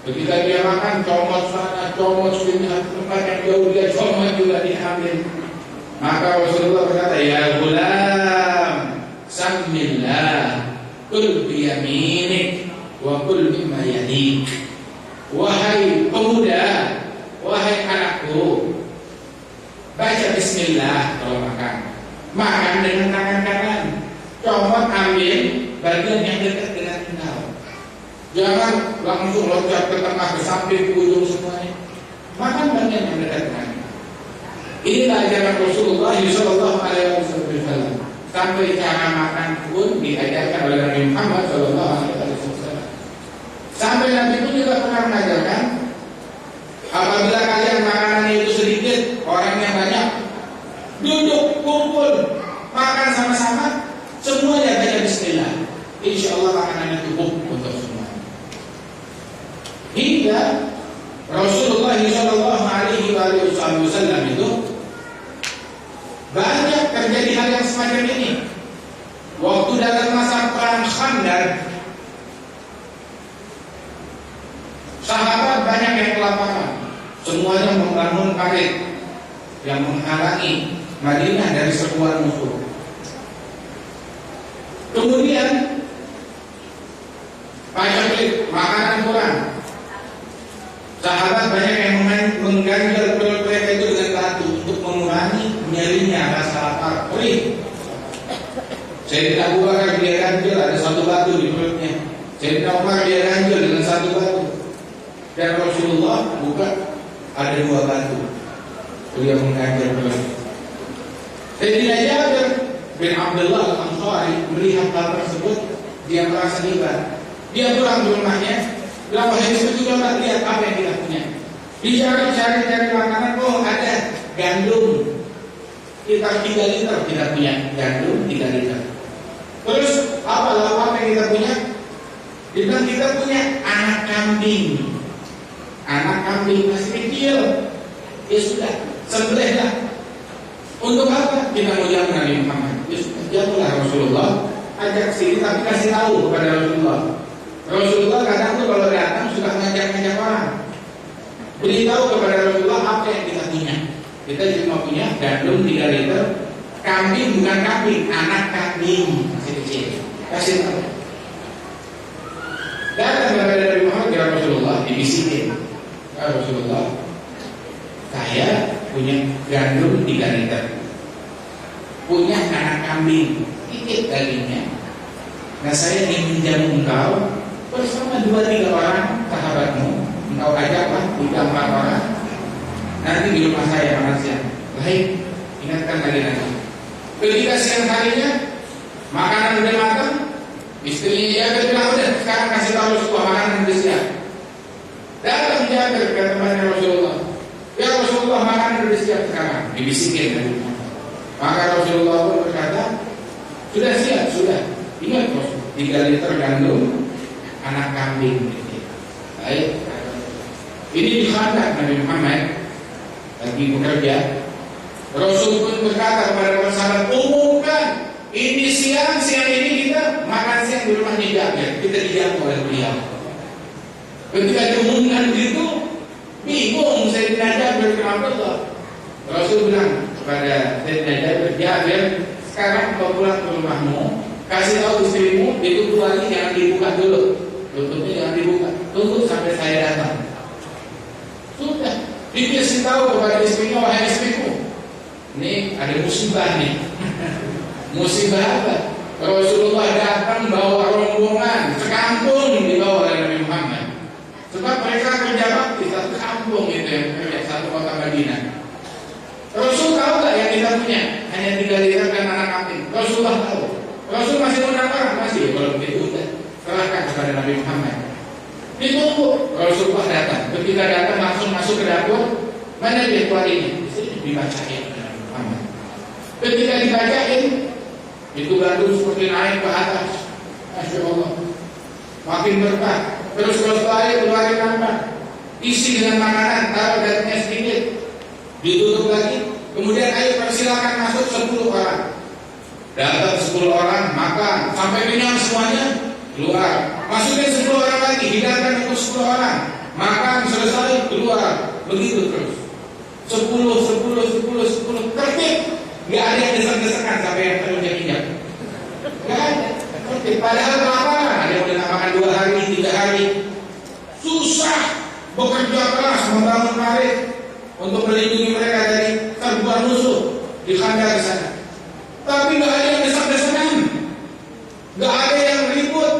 Ketika dia makan, comot sana, comot sini, tempat yang jauh dia comot juga diambil. Maka Rasulullah berkata, ya gulam, samillah, kul biyaminik, wa kul mimma yadik. Wahai pemuda, wahai anakku, baca bismillah kalau makan. Makan dengan tangan kanan. Comot ambil bagian yang dekat dengan engkau. Jangan langsung loncat ke tengah, ke samping, ke ujung semuanya. Makan bagian yang dekat dengan engkau. Inilah ajaran Rasulullah SAW. Sampai cara makan pun diajarkan oleh Nabi Muhammad SAW. Sampai Nabi pun juga pernah mengajarkan, apabila kalian makanannya itu sedikit, orangnya banyak, duduk, kumpul, makan sama-sama, semuanya baca bismillah. Insya Allah makanannya cukup untuk semua. Hingga Rasulullah SAW itu banyak terjadi hal yang semacam ini. Waktu dalam masa perang Khandaq, sahabat banyak yang kelaparan. Semuanya membangun parit yang menghalangi Madinah dari serbuan musuh. Kemudian pacaklik makanan kurang. Sahabat banyak yang mengganjal perut mereka itu dengan batu untuk mengurangi nyerinya rasa lapar perih. Sayyidina Abu Bakar dia ganjal ada satu batu di perutnya. Sayyidina Umar dia ganjal dengan satu batu. Dan Rasulullah buka ada dua batu. Beliau mengganjal perut. Sayyidina Jabir bin Abdullah Al-Ansari melihat hal tersebut, dia merasa hebat. Dia pulang ke rumahnya, bilang, wahai istriku, coba lihat apa yang kita punya. Dicari-cari makanan, oh ada gandum. Kita 3 liter kita punya gandum 3 liter. Terus apa yang kita punya? Dia bilang kita punya anak kambing. Anak kambing masih kecil. Ya sudah, sembelihlah. Untuk apa? Kita mau jamu Nabi Muhammad. Ya sudah, jamulah Rasulullah. Ajak sini tapi kasih tahu kepada Rasulullah. Rasulullah kadang tuh kalau datang suka ngajak orang. Beritahu kepada Rasulullah apa yang kita punya. Kita cuma punya gandum 3 liter. Kambing bukan kambing, anak kambing masih kecil. Kasih tahu. Datang kepada Nabi Muhammad ya Rasulullah, dibisikin. Ya Rasulullah, saya punya gandum 3 liter. Punya anak kambing, sedikit dagingnya. Nah saya ingin menjamu engkau bersama 2-3 orang sahabatmu. Engkau ajaklah 3-4 orang. Nanti di rumah saya makan siang. Baik, ingatkan lagi nanti. Ketika siang harinya makanan udah matang, istrinya Jabir bilang udah sekarang kasih tahu semua makanan udah siap. Datang Jabir ke temannya Rasulullah. Ya Rasulullah, makanan udah siap sekarang. Dibisikin dari rumah. Maka Rasulullah pun berkata, sudah siap, sudah. Ingat bos, 3 liter gandum, anak kambing. Baik. Ini di Khandaq Nabi Muhammad lagi bekerja. Rasul pun berkata kepada para sahabat, umumkan ini siang ini kita makan siang di rumahnya Jabir. Kita dijamu oleh beliau. Ketika diumumkan begitu, bingung Sayyidina Jabir bin Abdullah. Rasul bilang kepada Sayyidina Jabir, sekarang kau pulang ke rumahmu, kasih tahu istrimu, itu keluarnya jangan dibuka dulu, tutupnya jangan dibuka, tunggu sampai saya datang. Sudah, dikasih tahu kepada istrinya, wahai istriku, ini ada musibah nih. Musibah apa? Rasulullah datang bawa rombongan sekampung dibawa oleh Nabi Muhammad. Sebab mereka pejabat di satu kampung itu yang satu kota Madinah. Rasul tahu tak yang kita punya? Hanya 3 liter dan anak kambing. Rasulullah tahu. Rasul masih undang orang, masih kalau begitu udah serahkan kepada Nabi Muhammad. Ditunggu. Rasulullah datang. Ketika datang langsung masuk ke dapur. Mana dia tuan ini? Di sini dibacain oleh Nabi Muhammad. Ketika dibacain, itu gandum seperti naik ke atas. Masya Allah. Makin berkah. Terus lagi keluarin nambah. Isi dengan makanan, taruh dagingnya sedikit. Ditutup lagi. Kemudian ayo persilakan masuk 10 orang. Datang 10 orang, makan sampai kenyang semuanya, keluar. Masukin 10 orang lagi, hidangkan untuk 10 orang. Makan selesai, keluar. Begitu terus. 10 tertib. Gak ada yang desek-desekan sampai yang terinjak-injak. Gak ada. Tertib. Padahal kelaparan. Ada yang udah makan 2 hari, 3 hari. Susah bekerja keras membangun parit untuk melindungi mereka dari serbuan musuh di Khandaq di sana. Tapi gak ada yang desak-desakan, gak ada yang ribut,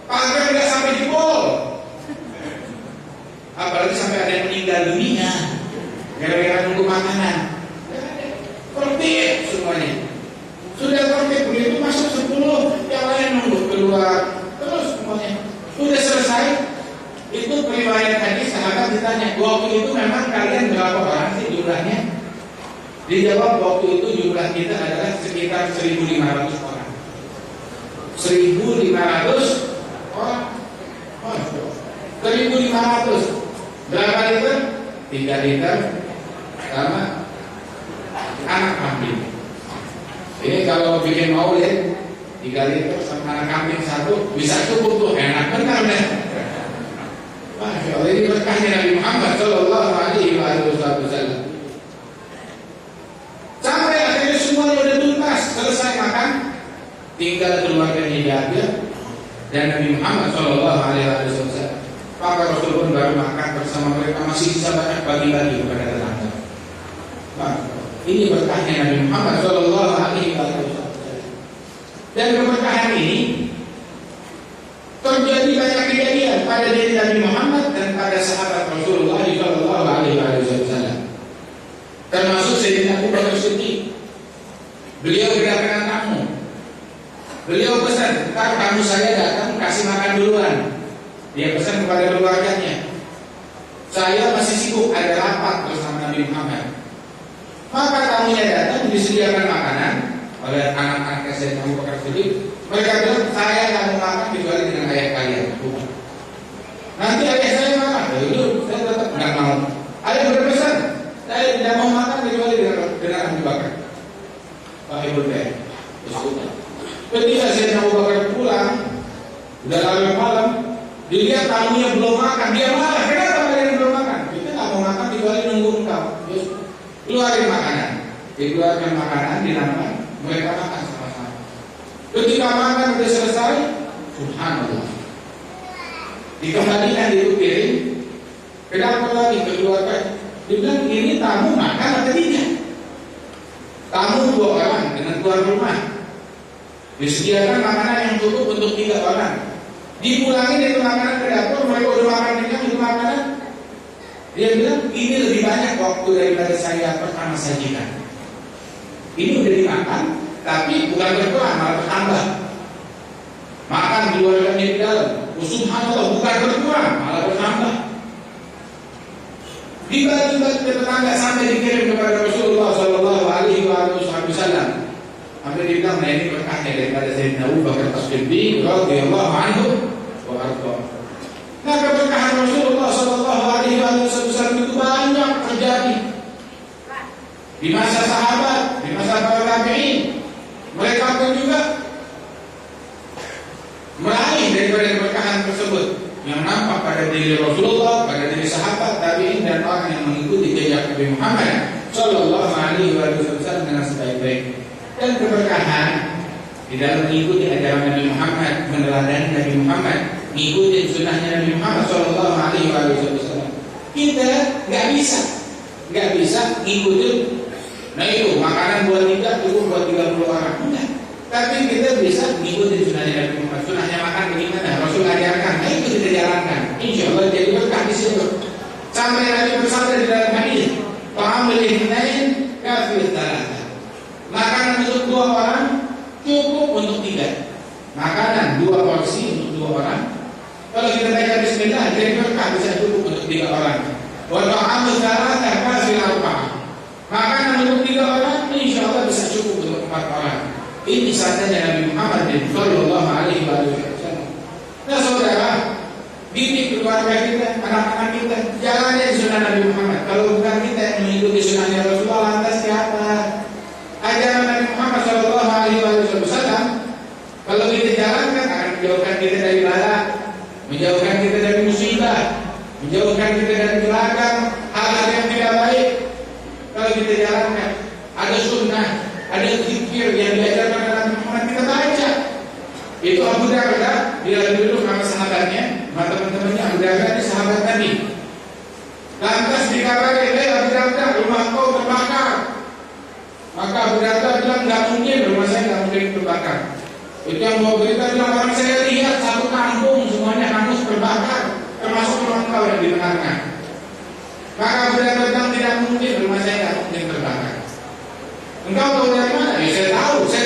pagar gak sampai jebol. Apalagi sampai ada yang meninggal dunia gara-gara nunggu makanan. Tertib semuanya. Sudah tertib begitu masuk 10, yang lain nunggu keluar. Terus semuanya sudah selesai. Itu riwayat hadis, sahabat ditanya, waktu itu memang kalian berapa orang sih jumlahnya? Dijawab, waktu itu jumlah kita adalah sekitar 1.500 orang. 1.500 orang. 1.500. Berapa liter? 3 liter sama anak kambing. Ini kalau bikin maulid 3 liter sama anak kambing 1 bisa cukup tuh, enak benar deh. Masya Allah, ini berkahnya Nabi Muhammad Sallallahu Alaihi Wasallam. Sampai akhirnya semuanya udah tuntas, selesai makan, tinggal keluarganya Jabir dan Nabi Muhammad Sallallahu Alaihi Wasallam. Maka Rasul pun baru makan bersama mereka, masih bisa banyak bagi-bagi kepada tetangga. Nah, ini berkahnya Nabi Muhammad Shallallahu Alaihi Wasallam. Dan keberkahan ini terjadi banyak kejadian pada diri Nabi Muhammad dan pada sahabat Rasulullah Shallallahu Alaihi Wasallam. Termasuk Sayyidina Abu Bakar Siddiq. Beliau kedatangan tamu. Beliau pesan, "Ntar tamu saya datang, kasih makan duluan." Dia pesan kepada keluarganya, "Saya masih sibuk, ada rapat bersama Nabi Muhammad." Maka tamunya datang, disediakan makanan oleh anak-anak Sayyidina Abu Bakar Siddiq. Mereka bilang, "Saya tidak mau makan kecuali dengan ayah kalian." Nanti ayah saya marah. Itu saya tetap tidak mau. Ayah berpesan, "Saya tidak mau makan kecuali dengan Abu Bakar." Pak Ibu Teh, ketika Sayyidina Abu Bakar pulang, udah larut malam, dilihat tamunya belum makan, dia marah. "Kenapa kalian belum makan?" "Kita nggak mau makan kecuali nunggu engkau." Keluarin makanan, dikeluarkan makanan, dinamakan, mereka makan sama-sama. Ketika makan sudah selesai, subhanallah, dikembalikan itu piring. Kenapa lagi keluarkan? Dibilang, "Ini tamu makan atau tidak?" Tamu 2 orang dengan tuan rumah, disediakan makanan yang cukup untuk 3 orang. Dipulangin itu makanan ke dapur, mereka udah makan kenyang itu makanan. Dia bilang, "Ini lebih banyak waktu daripada saya pertama sajikan." Ini udah dimakan, tapi bukan berkurang, malah bertambah. Makan keluarganya di dalam, subhanallah, bukan berkurang, malah bertambah. Dibagi-bagi ke tetangga sampai dikirim kepada Rasulullah Shallallahu Alaihi Wasallam. Sampai dibilang, "Nah ini berkahnya daripada Sayyidina Abu Bakar As-Siddiq radhiyallahu anhu wa ardhah." Nah, keberkahan Rasulullah Shallallahu Alaihi Wasallam itu banyak terjadi di masa sahabat, di masa para tabi'in. Mereka pun juga meraih daripada keberkahan tersebut yang nampak pada diri Rasulullah, pada diri sahabat, tabi'in, dan orang yang mengikuti jejak Nabi Muhammad Shallallahu Alaihi Wasallam dengan sebaik-baiknya. Dan keberkahan di dalam mengikuti ajaran Nabi Muhammad, meneladani Nabi Muhammad, mengikuti sunnahnya Nabi Muhammad Shallallahu Alaihi Wasallam. Kita nggak bisa ngikutin. Nah itu makanan buat 3 cukup buat 30 orang, enggak. Tapi kita bisa ngikutin sunnahnya Nabi Muhammad. Sunnahnya makan bagaimana? Rasul ajarkan. Nah itu kita jalankan. Insya Allah jadi berkah di situ. Sampai Nabi bersabda di dalam hadis, "Ta'amul itsnain kafir tsalatsa." Makanan untuk 2 orang cukup untuk 3. Makanan 2 porsi untuk 2 orang. Kalau kita baca Bismillah, jadi berkah bisa cukup untuk 3 orang. Wa ta'amul tsalatsa kafir arba'ah. Makanan untuk 3 orang, insya Allah bisa cukup untuk 4 orang. Ini saatnya Nabi Muhammad Shallallahu Alaihi Wasallam. Nah saudara, didik keluarga kita, anak-anak kita, jalannya di sunnah Nabi Muhammad. Kalau bukan kita yang mengikuti sunnahnya Rasulullah, lantas siapa? Ajaran Nabi Muhammad Shallallahu Alaihi Wasallam, kalau kita jalankan akan menjauhkan kita dari bala, menjauhkan kita dari musibah, menjauhkan kita dari belakang hal-hal yang tidak baik. Kalau kita jalankan, ada sunnah, ada zikir yang diajarkan oleh Nabi Muhammad, kita baca. Itu Abu Darda, dia dulu sama sahabatnya, sama teman-temannya. Abu Darda ini sahabat Nabi. Lantas dikabari, Abu Darda, rumah kau terbakar. Maka Abu Darda bilang, "Nggak mungkin, rumah saya nggak mungkin terbakar." Itu yang mau berita bilang, "Orang saya lihat satu kampung semuanya hangus terbakar, termasuk rumah kau yang di tengah-tengah." Maka Abu Darda bilang, "Tidak mungkin, rumah saya nggak mungkin terbakar." "Engkau tahu dari mana?" "Ya saya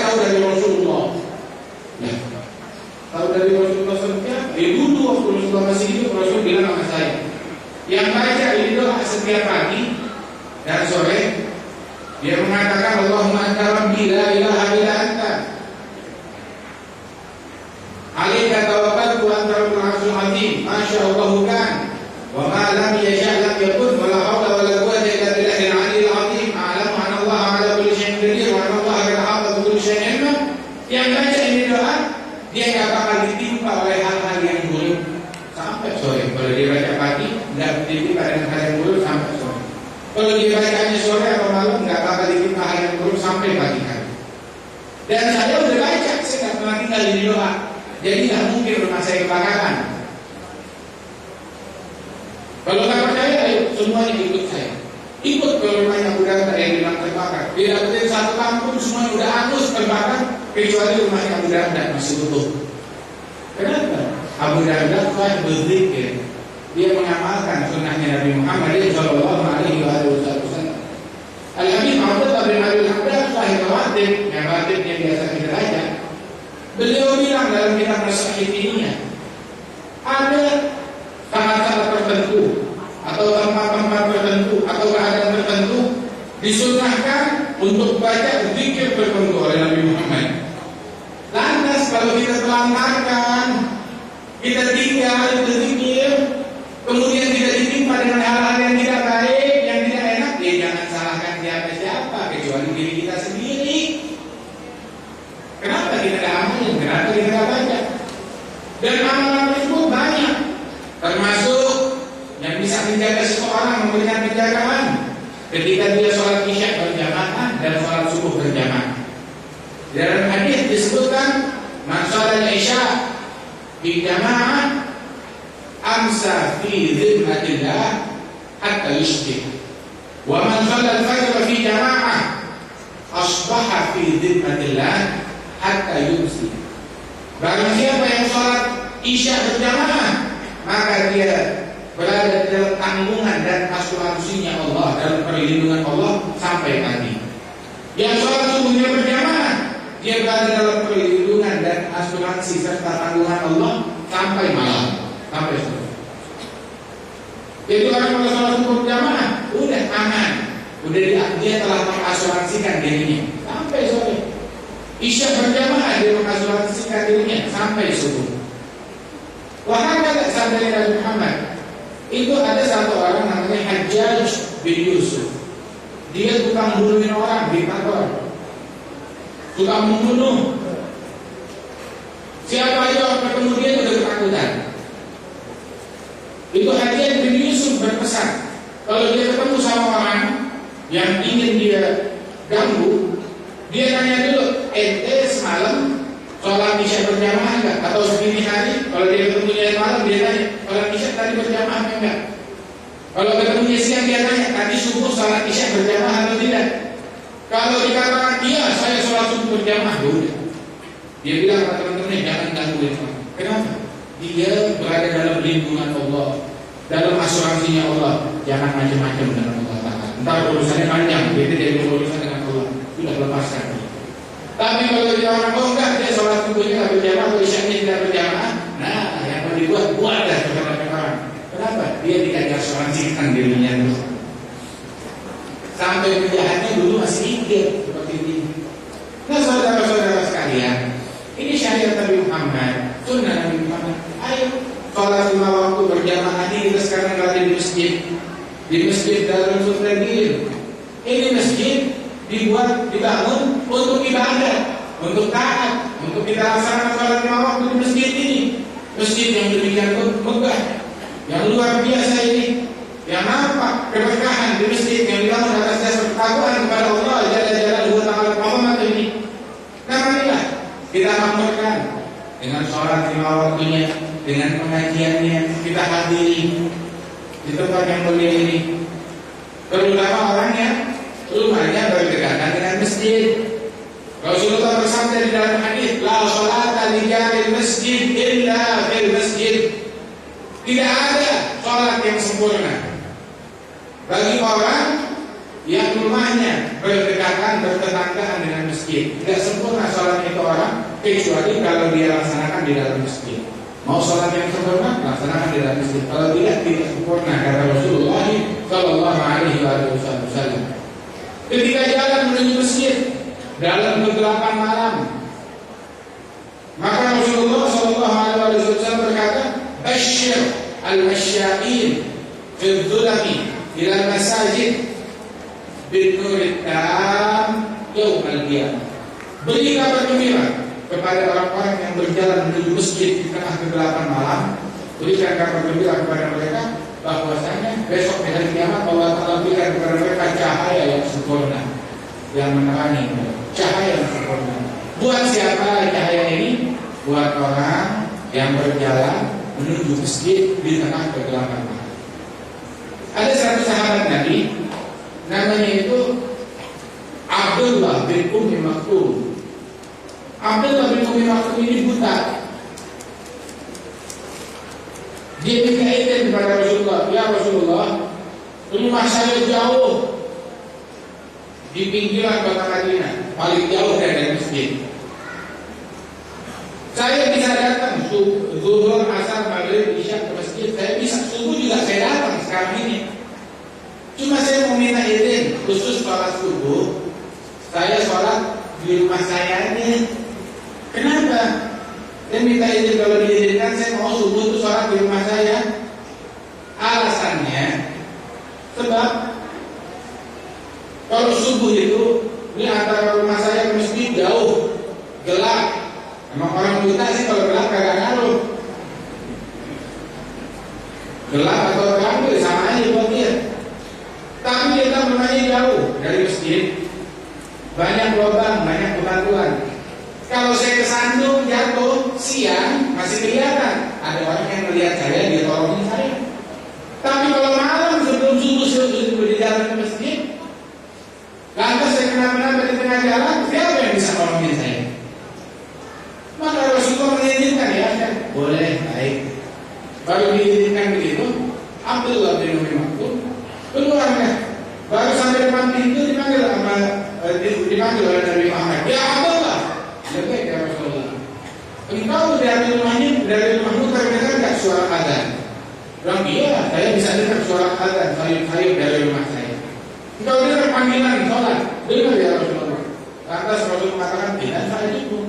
tahu dari Rasulullah." Ya, tahu dari Rasulullah SAW. Dulu waktu Rasulullah masih hidup, Rasul bilang sama saya, "Yang baca ini doa setiap pagi dan sore, dia mengatakan, Allahumma anta rabbi la ilaha illa anta, alaika tawakkaltu wa anta rabbul arsyil azim, masya Allah kan, wa ma lam yasha' lam yakun, wa la hawla wa la quwwata illa billahil aliyyil azim, a'lamu anna Allah ala kulli syai'in qadir wa anna Allah qad ahata bi kulli syai'in ilma." Yang baca ini doa, dia nggak bakal ditimpa oleh hal-hal yang buruk sampai sore. Kalau dia baca pagi, nggak ditimpa dengan hal yang buruk sampai sore. Kalau dia bacanya sore atau malam, nggak bakal ditimpa hal yang buruk sampai pagi hari. Dan saya udah baca, saya nggak pernah tinggal di doa, jadi nggak mungkin rumah saya kebakaran. Kalau nggak percaya, ayo semuanya ikut saya. Ikut ke rumahnya Abu Darda yang bilang terbakar. Dia dapetin satu kampung semuanya udah hangus terbakar, kecuali rumahnya Abu Darda masih utuh. Kenapa? Abu Darda telah berzikir. Dia mengamalkan sunnahnya Nabi Muhammad Shallallahu Alaihi Wasallam. Al-Habib Abdullah bin Abdul Haddad Sahih Rawatib, yang rawatibnya biasa kita baca. Beliau bilang dalam kitab Sahih ini ada saat-saat tertentu atau tempat-tempat tertentu atau keadaan tertentu disunahkan untuk baca zikir tertentu oleh Nabi Muhammad. Lantas kalau kita telantarkan, kita tinggal berzikir, kemudian tidak ditimpa dengan hal-hal yang tidak baik, yang tidak enak, ya jangan salahkan siapa-siapa kecuali diri kita sendiri. Kenapa kita tidak amalin? Kenapa kita tidak baca? Dan amalan tersebut banyak, termasuk yang bisa menjaga seseorang, memberikan penjagaan ketika dia sholat isya berjamaah dan sholat subuh berjamaah. Dalam hadis disebutkan, man sholat isya di jamaah amsa fi dhimmatillah hatta yusbih, wa man sholat fajr fi jamaah asbaha fi dhimmatillah hatta yumsi. Barang siapa yang sholat isya berjamaah, maka dia berada dalam tanggungan dan asuransinya Allah, dalam perlindungan Allah sampai pagi. Yang sholat subuhnya berjamaah, dia berada dalam perlindungan dan asuransi serta tanggungan Allah sampai malam, sampai sore. Jadi orang yang sholat subuh berjamaah udah aman, dia telah mengasuransikan dirinya sampai sore. Isya berjamaah dia mengasuransikan dirinya sampai subuh. Wahai sabda Nabi Muhammad, itu ada satu orang namanya Hajjaj bin Yusuf. Dia tukang bunuhin orang di kantor, tukang membunuh. Siapa aja orang ketemu dia udah ketakutan. Itu Hajjaj bin Yusuf berpesan, kalau dia ketemu sama orang yang ingin dia ganggu, dia tanya dulu, ente semalam sholat isya berjamaah enggak? Atau segini hari, kalau dia ketemunya malam dia tanya, sholat isya tadi berjamaah enggak? Kalau ketemunya siang dia tanya, tadi subuh sholat isya berjamaah atau tidak? Kalau dikatakan iya, saya sholat subuh berjamaah, udah. Dia bilang kepada teman-temannya, jangan gangguin. Kenapa? Dia berada dalam lindungan Allah, dalam asuransinya Allah. Jangan macam-macam dengan Allah Ta'ala. Ntar urusannya panjang, dia tidak berurusan dengan Allah. Sudah lepaskan. Tapi kalau dia orang enggak, dia sholat subuhnya tidak berjamaah atau isyanya tidak berjamaah, nah yang mau dibuat dah kepada orang. Kenapa? Dia tidak asuransikan dirinya dulu. Sampai penjahatnya dulu masih mikir seperti ini. Nah saudara-saudara sekalian, ini syariat Nabi Muhammad, sunnah Nabi Muhammad. Ayo sholat 5 waktu berjamaah ini. Kita sekarang berada di masjid, Darul Sultanin. Ini masjid dibangun untuk ibadah, untuk taat, untuk kita laksanakan sholat 5 waktu di masjid ini. Masjid yang demikian megah, yang luar biasa ini, yang nampak keberkahan di masjid yang dibangun atas dasar ketakwaan kepada Allah Jalla Ta'ala ini. Nah marilah kita makmurkan dengan sholat 5 waktunya, dengan pengajiannya, kita hadiri di tempat yang mulia ini. Terutama orang yang rumahnya berdekatan dengan masjid. Rasulullah bersabda di dalam hadis, la sholata li jaril masjid illa fil masjid. Tidak ada sholat yang sempurna bagi orang yang rumahnya berdekatan, bertetanggaan dengan masjid. Tidak sempurna sholat itu orang kecuali kalau dia laksanakan di dalam masjid. Mau sholat yang sempurna, laksanakan di dalam masjid. Kalau tidak sempurna, kata Rasulullah Sallallahu Alaihi Wasallam. Ketika jalan menuju masjid dalam kegelapan malam, maka Rasulullah Sallallahu Alaihi Wasallam berkata, "Asyir al-masyain fil dhulami ila masajid bin nurit tam yaum al-qiyamah." Beri kabar gembira kepada orang-orang yang berjalan menuju masjid di tengah kegelapan malam. Berikan kabar gembira kepada mereka bahwasanya besok di hari kiamat Allah Ta'ala berikan kepada mereka cahaya yang sempurna, yang menerangi, cahaya yang sempurna. Buat siapa cahaya ini? Buat orang yang berjalan menuju masjid di tengah kegelapan malam. Ada satu sahabat Nabi, namanya itu Abdullah bin Ummi Maktum. Abdullah bin Ummi Maktum ini buta. Dia minta izin kepada Rasulullah, ya Rasulullah, rumah saya jauh di pinggiran kota Madinah, paling jauh dari masjid. Saya bisa datang zuhur, asar, maghrib, isya ke masjid. Saya bisa subuh juga saya datang sekarang ini. Cuma saya mau minta izin khusus sholat subuh. Saya sholat di rumah saya aja. Kenapa? Saya minta izin kalau diizinkan saya mau subuh itu sholat di rumah saya. Alasannya sebab kalau subuh itu ini antara rumah saya ke masjid jauh, gelap. Emang orang buta sih kalau gelap kagak ngaruh. Gelap atau terang itu sama aja buat dia. Tapi dia kan rumahnya jauh dari masjid, banyak lubang, banyak bebatuan. Kalau saya kesandung jatuh siang masih kelihatan ada orang yang melihat saya, dia tolongin saya. Tapi kalau malam sebelum subuh saya sudah berjalan ke masjid, lantas saya kenapa-napa di tengah jalan, siapa yang bisa tolongin saya? Maka Rasulullah mengizinkan, ya kan? Boleh, baik. Baru diizinkan begitu, Abdullah bin Ummi Maktum keluarnya. Baru sampai depan pintu dipanggil oleh Nabi Muhammad. Ya Abdullah, ya Rasulullah. Engkau dari rumahmu terdengar tak suara adzan? Bilang iya, saya bisa dengar suara adzan sayup-sayup dari rumah saya. Engkau dengar panggilan sholat? Dengar ya Rasulullah. Lantas Rasulullah mengatakan tidak, saya cukup.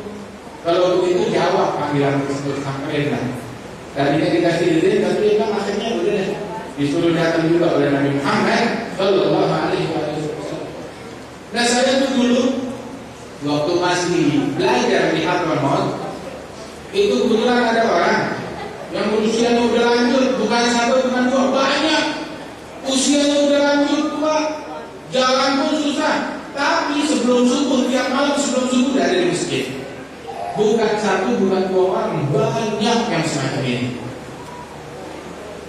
Kalau begitu jawab panggilan tersebut sampai enak. Tadinya dikasih izin, tapi kan akhirnya udah disuruh datang juga oleh Nabi Muhammad Sallallahu Alaihi Wasallam. Nah saya tuh dulu waktu masih belajar di Hadramaut, itu kebetulan ada orang yang usianya udah lanjut, bukan satu, bukan dua, banyak. Usianya udah lanjut tua, jalan pun susah. Tapi sebelum subuh, tiap malam sebelum subuh udah ada di masjid. Bukan satu, bukan dua orang, banyak yang semacam ini.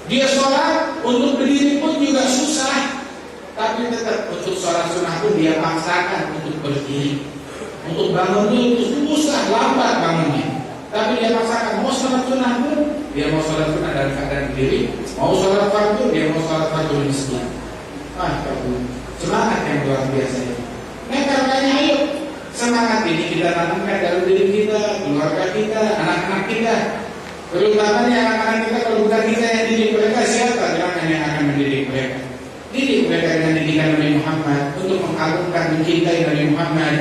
Dia sholat, untuk berdiri pun juga susah. Tapi tetap untuk sholat sunnah pun dia paksakan untuk berdiri. Untuk bangunnya itu susah, lambat bangunnya. Tapi dia paksakan, mau sholat sunnah pun, dia mau sholat sunnah dalam keadaan berdiri. Mau sholat fardu, dia mau sholat fardu di masjid. Semangat yang luar biasa ini. Nah karenanya ayo, semangat ini kita tanamkan dalam diri kita, keluarga kita, anak-anak kita. Terutama anak-anak kita, kalau bukan kita yang didik mereka, siapa yang akan mendidik mereka? Didik mereka dengan didikan Nabi Muhammad untuk mengagungkan, mencintai Nabi Muhammad.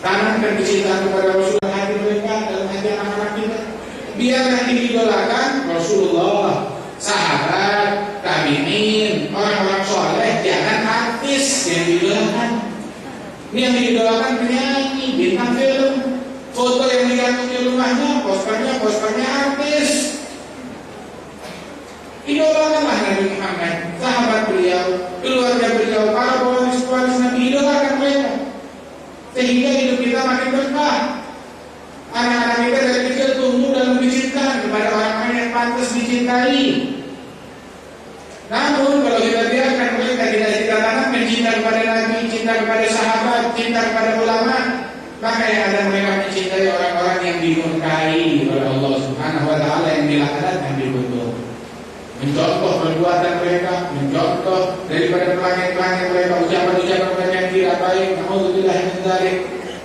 Tanamkan kecintaan kepada Rasulullah hati mereka dalam hati anak-anak kita. Biar yang diidolakan Rasulullah, sahabat, tabi'in, orang-orang soleh, jangan artis yang diidolakan. Ini yang diidolakan penyanyi, bintang film, foto yang digantung di rumahnya, posternya artis. Idolakanlah Nabi Muhammad, sahabat beliau, keluarga beliau, para pewaris Nabi, idolakan mereka. Sehingga hidup kita makin berkah. Anak-anak kita dari kecil tumbuh dalam dicintai kepada orang-orang yang pantas dicintai. Namun kalau kita biarkan mereka tidak kita tanamkan cinta kepada Nabi, cinta kepada sahabat, cinta kepada ulama, maka yang ada mereka mencintai orang-orang yang dimurkai oleh Allah Subhanahu Wa Taala, yang dilaknatkan, dikutuk. Mencontoh perbuatan mereka, mencontoh daripada pelangi-pelangi mereka, ucapan-ucapan mereka yang tidak baik. Alhamdulillah min dzalik.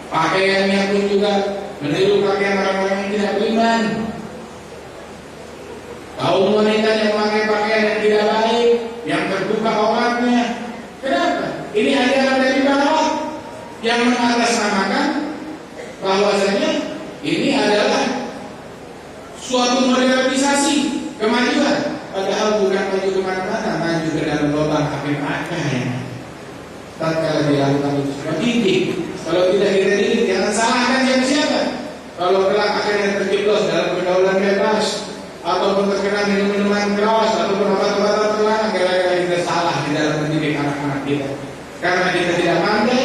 Pakaiannya pun juga meniru pakaian orang-orang yang tidak beriman. Kaum wanita yang memakai pakaian yang tidak baik, yang terbuka auratnya. Kenapa? Ini ajaran dari bawah yang mengatasnamakan bahwasanya ini adalah suatu modernisasi, kemajuan. Padahal bukan maju kemana-mana, maju ke dalam lubang api pakai. Tatkala dilakukan itu semua didik. Kalau tidak kita didik, jangan salahkan siapa-siapa. Kalau kelak akhirnya terjeblos dalam pergaulan bebas, ataupun terkena minum-minuman keras, ataupun obat-obatan terlarang, gara-gara kita salah di dalam mendidik anak-anak kita. Karena kita tidak pandai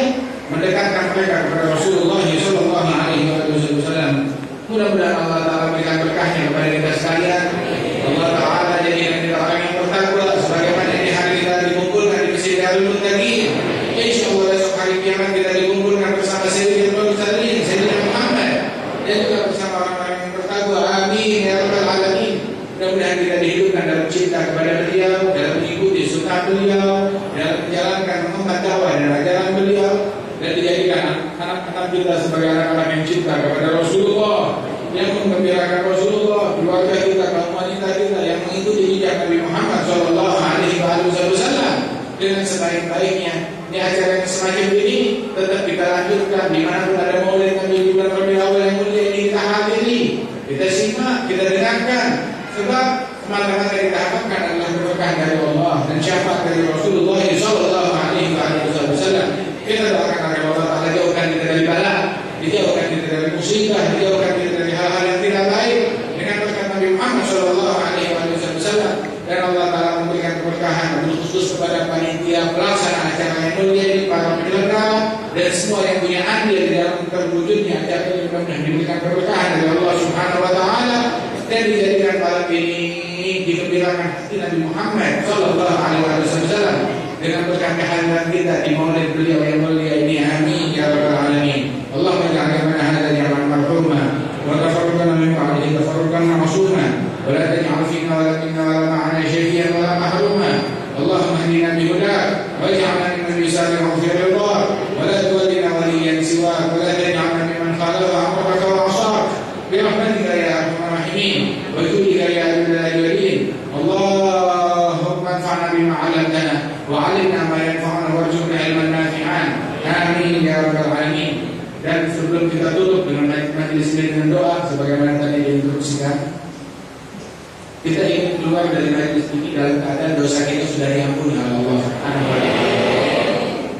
mendekatkan mereka kepada Rasulullah Sallallahu Alaihi Wasallam. Mudah-mudahan Allah Taala berikan berkahnya kepada kita sekalian. Allah Taala jadikan kita orang yang bertakwa sebagaimana di hari kita bersama Sayyidina Muhammad dan juga bersama orang-orang yang bertakwa. Amin ya rabbal alamin. Mudah-mudahan kita dihidupkan dalam cinta kepada beliau, dalam mengikuti sunnah beliau, dalam menjalankan mengemban dakwah dan ajaran beliau, dan dijadikan anak-anak kita sebagai anak-anak yang cinta kepada Rasulullah, yang menggembirakan Rasulullah, keluarga kita, kaum wanita kita yang mengikuti jejak Nabi Muhammad Shallallahu Alaihi Wasallam dengan sebaik-baiknya. Ini acara yang semacam ini tetap kita lanjutkan dimanapun ada maulid Nabi di bulan Rabiul Awal yang mulia ini, kita hadiri, kita simak, kita dengarkan, sebab semata-mata kita harapkan adalah berkah dari Allah dan syafaat dari Rasulullah Shallallahu Alaihi Wasallam. Kita doakan agar Allah Taala jauhkan kita dari bala, dijauhkan kita dari musibah, dijauhkan kita dari hal-hal yang tidak baik dengan berkat Nabi Muhammad Shallallahu Alaihi Wasallam, dan Allah Taala memberikan keberkahan khusus kepada panitia pelaksana acara yang mulia ini, para penyelenggara dan semua yang punya andil di dalam terwujudnya acara ini. Mudah-mudahan diberikan keberkahan dari Allah Subhanahu Wa Taala dan dijadikan malam ini digembirakan hati Nabi Muhammad Shallallahu Alaihi Wasallam dengan berkah kehadiran kita di maulid beliau yang mulia ini. Amin ya rabbal alamin. Allahumma ja'alna hadha jaman marhuma wa tafarraqna min ba'dihi tafarruqan ma'suma wa la taj'al fina wa la minna wa la ma'ana shay'an wa la mahruma. Allahumma hdina bi hudak waj'alna mimman yusari'u fi ridha wa la tuwallina waliyyan siwak wa la taj'alna mimman khalafa amraka wa 'asaka bi rahmatika ya arhamar rahimin wa jullika ya jalal jalil. Allahumma anfa'na bima 'allamtana wa'alimna ma yanfa'una warzuqna ilman nafi'an. Amin ya rabbal alamin. Dan sebelum kita tutup dengan majelis ini dengan doa sebagaimana tadi diinstruksikan, kita ingin keluar dari majelis ini dalam keadaan dosa kita sudah diampuni oleh Allah Subhanahu wa taala.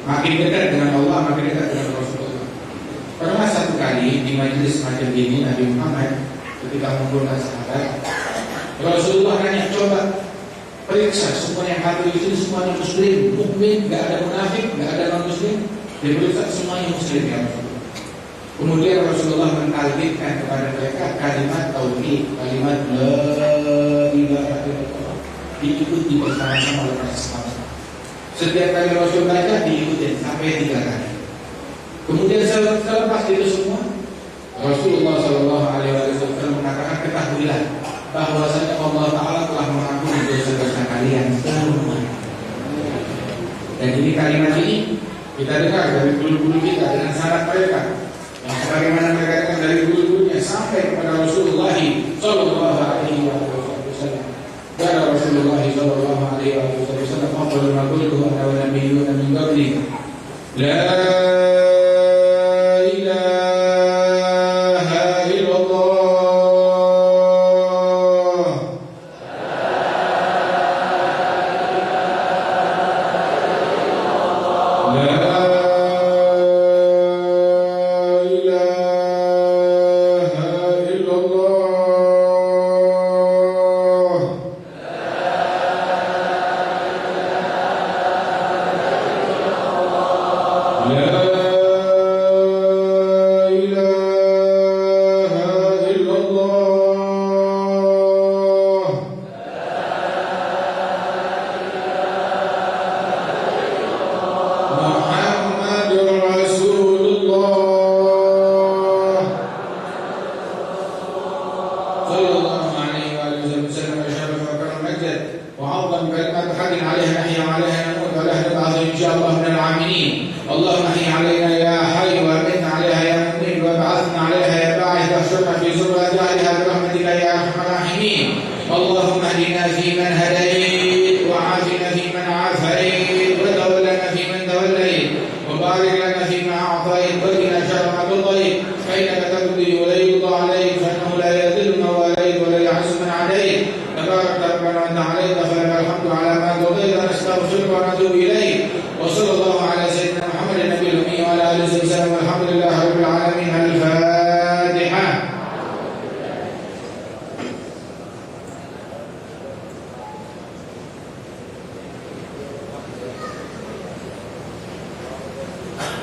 Makin dekat dengan Allah, makin dekat dengan Rasulullah. Pernah satu kali di majelis macam ini Nabi Muhammad ketika mengumpulkan sahabat, Rasulullah nanya, coba periksa semua yang hadir di sini semuanya muslim, mukmin, nggak ada munafik, nggak ada non muslim, diperiksa semuanya muslim ya Rasulullah. Kemudian Rasulullah mentalbitkan kepada mereka kalimat tauhid, kalimat la ilaha illallah, diikuti bersama-sama oleh para sahabat. Setiap kali Rasul baca diikuti sampai 3 kali. Kemudian selepas itu semua, Rasulullah Shallallahu Alaihi Wasallam mengatakan, ketahuilah bahwasanya Allah Taala telah mengampuni dosa-dosa kalian semua. Dan ini kalimat ini kita dengar dari guru-guru kita dengan syarat mereka, yang sebagaimana mereka dengar dari guru-gurunya sampai kepada Rasulullah Shallallahu Alaihi Wasallam. Dan Rasulullah Shallallahu Alaihi Wasallam afdalul ma qultu ana wa nabiyyuna min qabli la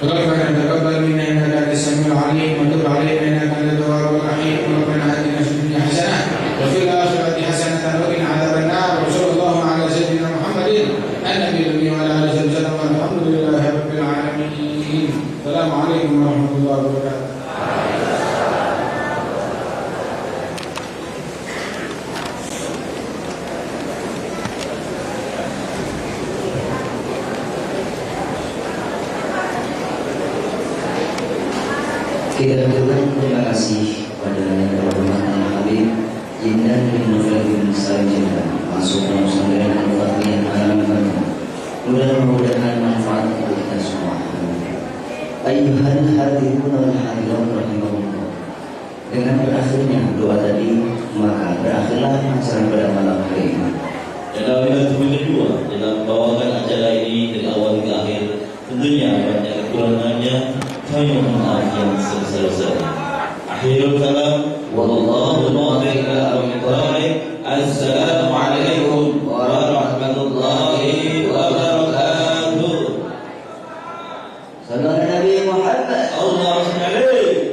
ربنا تقبل منا انك انت السميع العليم وتب علينا انك انت التواب الرحيم ربنا اتنا في الدنيا حسنه وفي الاخره حسنه وقنا عذاب النار وصلى الله على سيدنا محمد النبي الامي وعلى اله وصحبه وسلم والحمد لله رب العالمين. Assalamualaikum warahmatullahi wabarakatuh. Kita aturkan terima kasih kepada Yang Terhormat Al-Habib Jindan bin Nufal bin Salim Jindan masuk dalam pesantren Al-Fatihah Alam Bandung. Mudah-mudahan manfaat untuk kita semua. Ayyuhal hadirun wal hadirat rahimahullah. Dengan berakhirnya doa tadi, maka berakhirlah acara pada malam hari ini. Dan apabila tujuan kedua dalam bawakan acara ini dari awal hingga akhir, tentunya banyak kekurangannya. Kami mohon maaf yang sebesar-besarnya. Akhirul kalam, wallahu muwaffiq ila aqwamit thoriq. Assalamualaikum warahmatullahi wabarakatuh. Salam Nabi Muhammad. Allahumma shalli alaihi.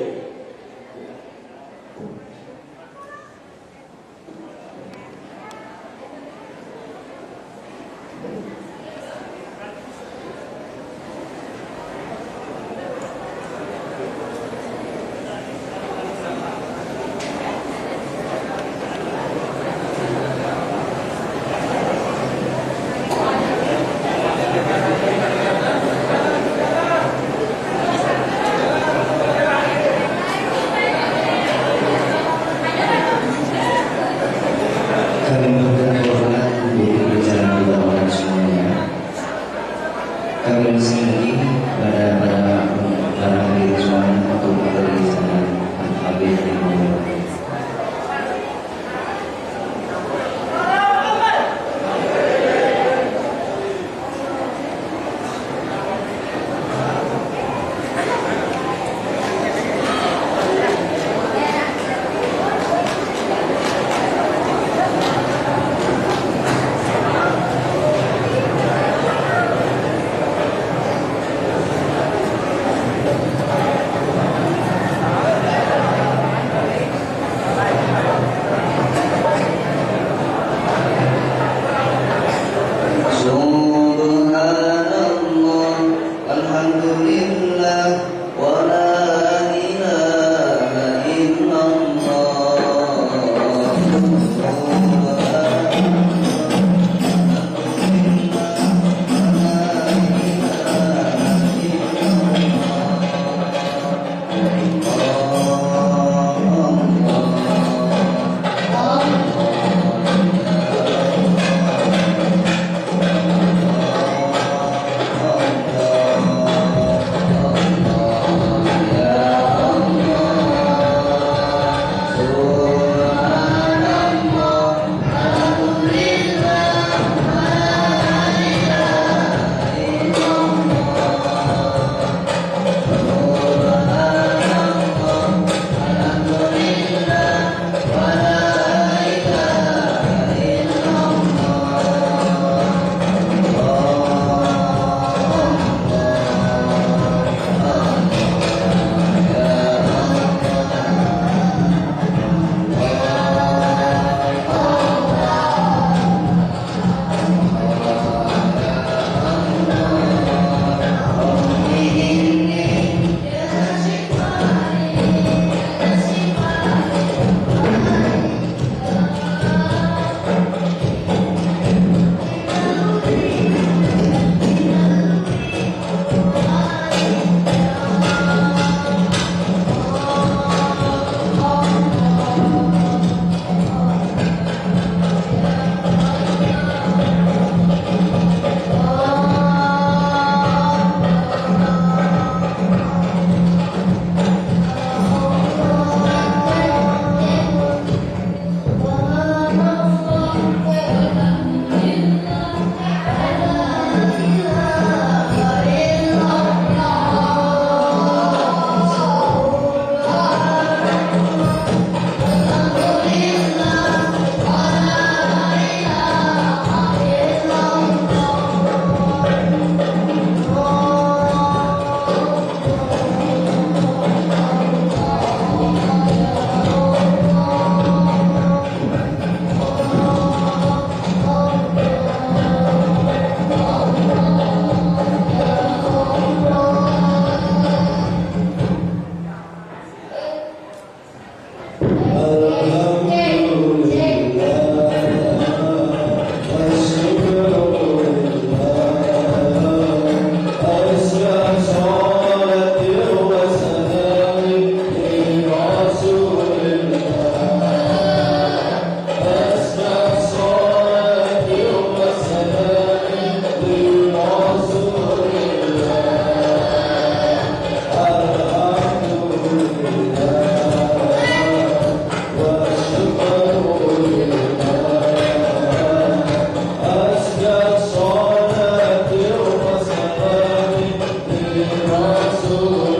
ونستغفره